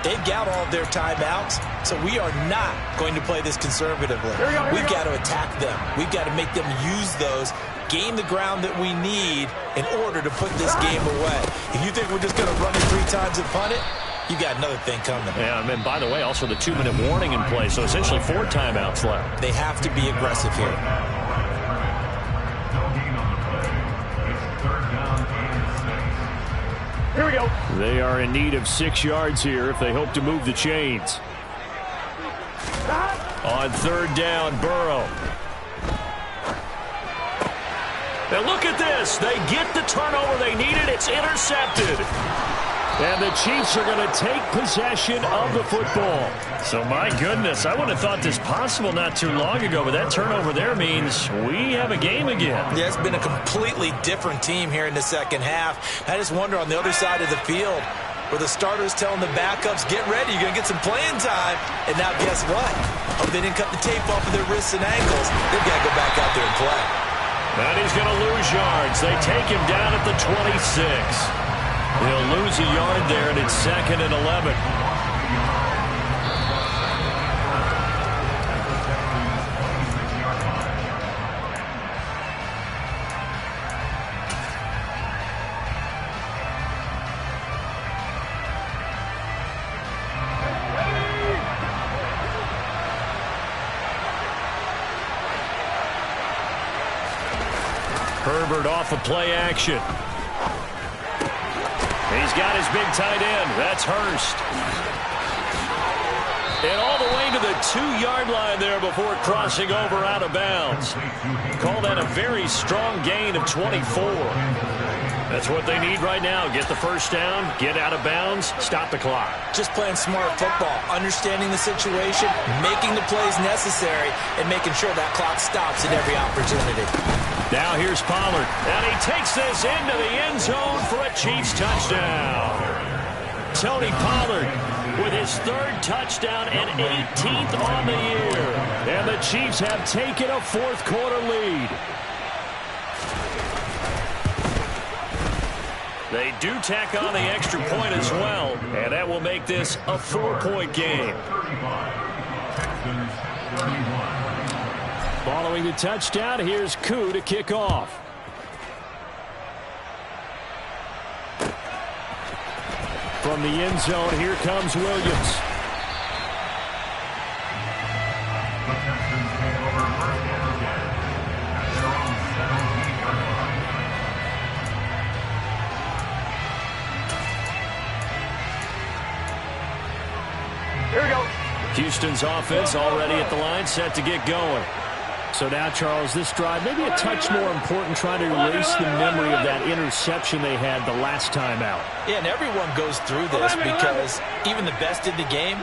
They've got all of their timeouts, so we are not going to play this conservatively. We've got to attack them. We've got to make them use those, gain the ground that we need in order to put this game away. If you think we're just going to run it 3 times and punt it, you got another thing coming. Yeah, and by the way, also the 2-minute warning in play, so essentially 4 timeouts left. They have to be aggressive here. Here we go. They are in need of 6 yards here if they hope to move the chains. On 3rd down, Burrow. And look at this. They get the turnover they needed. It's intercepted. And the Chiefs are going to take possession of the football. So, my goodness, I wouldn't have thought this possible not too long ago, but that turnover there means we have a game again. Yeah, it's been a completely different team here in the 2nd half. I just wonder on the other side of the field where the starters telling the backups, get ready, you're going to get some playing time. And now guess what? Hope they didn't cut the tape off of their wrists and ankles. They've got to go back out there and play. And he's going to lose yards. They take him down at the 26. He'll lose a yard there, and it's 2nd and 11. Herbert off of play action. He's got his big tight end. That's Hurst. And all the way to the 2-yard line there before crossing over out of bounds. Call that a very strong gain of 24. That's what they need right now. Get the first down, get out of bounds, stop the clock. Just playing smart football, understanding the situation, making the plays necessary, and making sure that clock stops at every opportunity. Now here's Pollard, and he takes this into the end zone for a Chiefs touchdown. Tony Pollard with his 3rd touchdown and 18th on the year. And the Chiefs have taken a 4th quarter lead. They do tack on the extra point as well, and that will make this a 4-point game. Following the touchdown, here's Koo to kick off. From the end zone, here comes Williams. Houston's offense already at the line, set to get going. So now, Charles, this drive maybe a touch more important, trying to erase the memory of that interception they had the last time out. Yeah, and everyone goes through this because even the best in the game,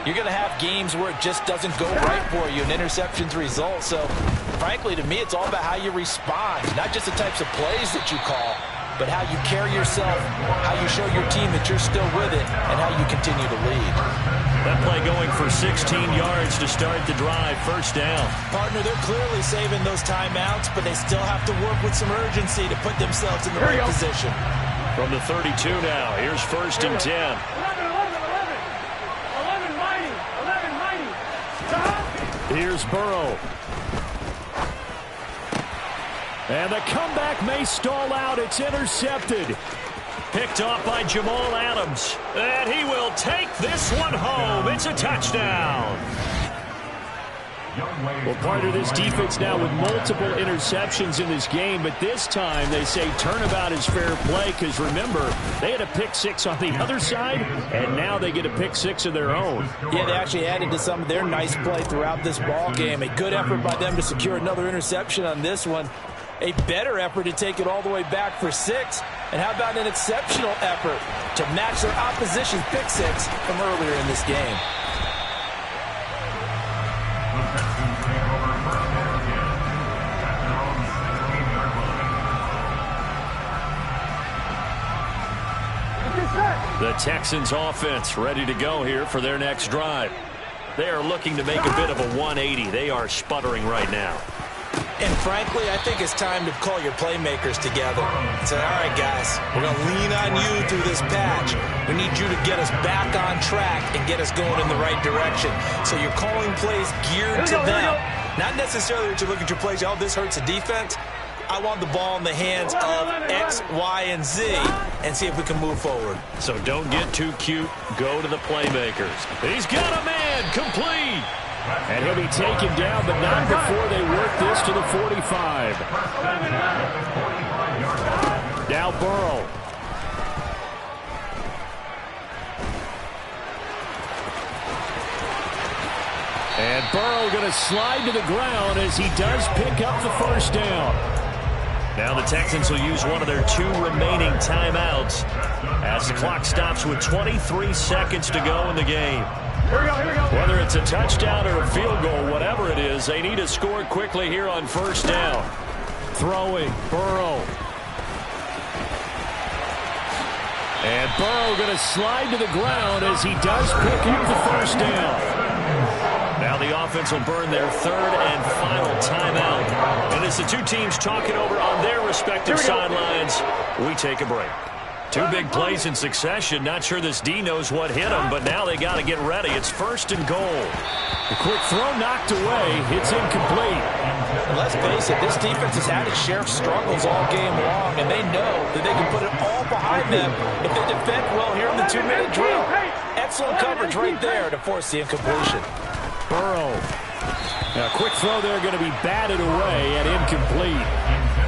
you're going to have games where it just doesn't go right for you, and interceptions result. So, frankly, to me, it's all about how you respond, not just the types of plays that you call, but how you carry yourself, how you show your team that you're still with it, and how you continue to lead. That play going for 16 yards to start the drive. First down. Partner, they're clearly saving those timeouts, but they still have to work with some urgency to put themselves in the right position. From the 32 now, here's first and 10. 11, mighty. Here's Burrow. And the comeback may stall out. It's intercepted. Picked off by Jamal Adams. And he will take this one home. It's a touchdown. Well, part of this defense now with multiple interceptions in this game, but this time they say turnabout is fair play because, remember, they had a pick six on the other side, and now they get a pick six of their own. Yeah, they actually added to some of their nice play throughout this ball game. A good effort by them to secure another interception on this one. A better effort to take it all the way back for 6. And how about an exceptional effort to match their opposition's pick six from earlier in this game? The Texans offense ready to go here for their next drive. They are looking to make a bit of a 180. They are sputtering right now. And frankly, I think it's time to call your playmakers together and say, all right, guys, we're going to lean on you through this patch. We need you to get us back on track and get us going in the right direction. So you're calling plays geared to them. Not necessarily that you look at your plays, oh, this hurts the defense. I want the ball in the hands of X, Y, and Z and see if we can move forward. So don't get too cute. Go to the playmakers. He's got a man complete. And he'll be taken down, but not before they work this to the 45. Now Burrow. And Burrow going to slide to the ground as he does pick up the first down. Now the Texans will use one of their 2 remaining timeouts as the clock stops with 23 seconds to go in the game. Here we go. Whether it's a touchdown or a field goal, whatever it is, they need to score quickly here on first down. Throwing, Burrow. And Burrow going to slide to the ground as he does pick up the first down. Now the offense will burn their 3rd and final timeout. And as the 2 teams talk it over on their respective sidelines, we take a break. 2 big plays in succession. Not sure this D knows what hit them, but now they got to get ready. It's first and goal. A quick throw knocked away. It's incomplete. And let's face it, this defense has had its share of struggles all game long, and they know that they can put it all behind them if they defend well here in the 2-minute drill. Excellent coverage right there to force the incompletion. Burrow. A quick throw there going to be batted away and incomplete.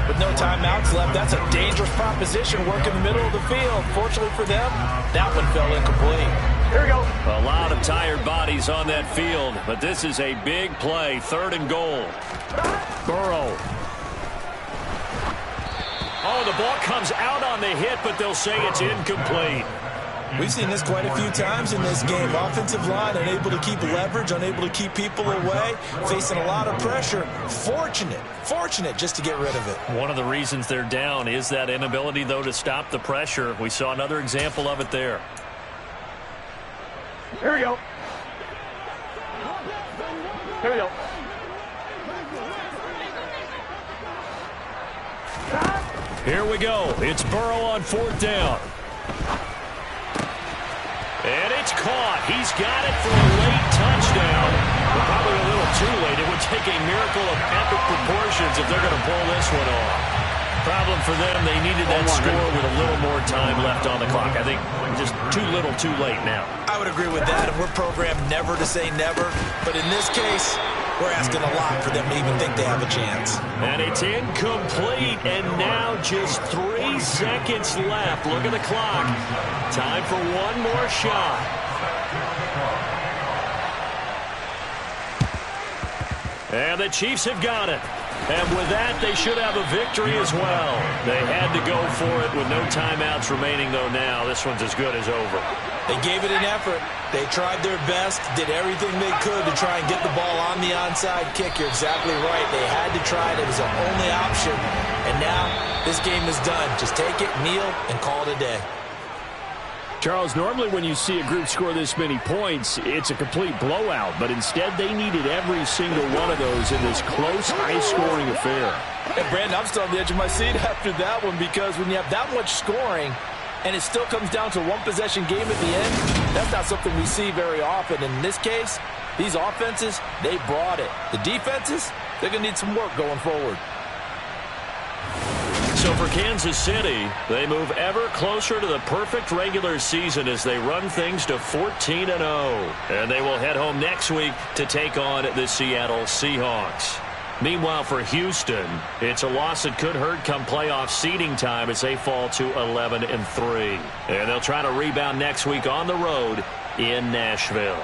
With no timeouts left, that's a dangerous proposition. Work in the middle of the field. Fortunately for them, that one fell incomplete. Here we go. A lot of tired bodies on that field, but this is a big play. 3rd and goal. Burrow. Oh, the ball comes out on the hit, but they'll say it's incomplete. We've seen this quite a few times in this game. Offensive line unable to keep leverage, unable to keep people away, facing a lot of pressure. Fortunate just to get rid of it. One of the reasons they're down is that inability, though, to stop the pressure. We saw another example of it there. Here we go. Here we go. It's Burrow on 4th down. And it's caught. He's got it for a late touchdown. But probably a little too late. It would take a miracle of epic proportions if they're going to pull this one off. Problem for them, they needed that score with a little more time left on the clock. I think just too little too late now. I would agree with that, and we're programmed never to say never. But in this case, we're asking a lot for them to even think they have a chance. And it's incomplete, and now just 3 seconds left. Look at the clock. Time for one more shot. And the Chiefs have got it. And with that, they should have a victory as well. They had to go for it with no timeouts remaining, though now. This one's as good as over. They gave it an effort. They tried their best, did everything they could to try and get the ball on the onside kick. You're exactly right. They had to try it. It was the only option. And now this game is done. Just take it, kneel, and call it a day. Charles, normally when you see a group score this many points, it's a complete blowout. But instead, they needed every single one of those in this close, high-scoring affair. And Brandon, I'm still on the edge of my seat after that one, because when you have that much scoring and it still comes down to one possession game at the end, that's not something we see very often. In this case, these offenses, they brought it. The defenses, they're going to need some work going forward. So for Kansas City, they move ever closer to the perfect regular season as they run things to 14-0. And they will head home next week to take on the Seattle Seahawks. Meanwhile, for Houston, it's a loss that could hurt come playoff seeding time as they fall to 11-3. And they'll try to rebound next week on the road in Nashville.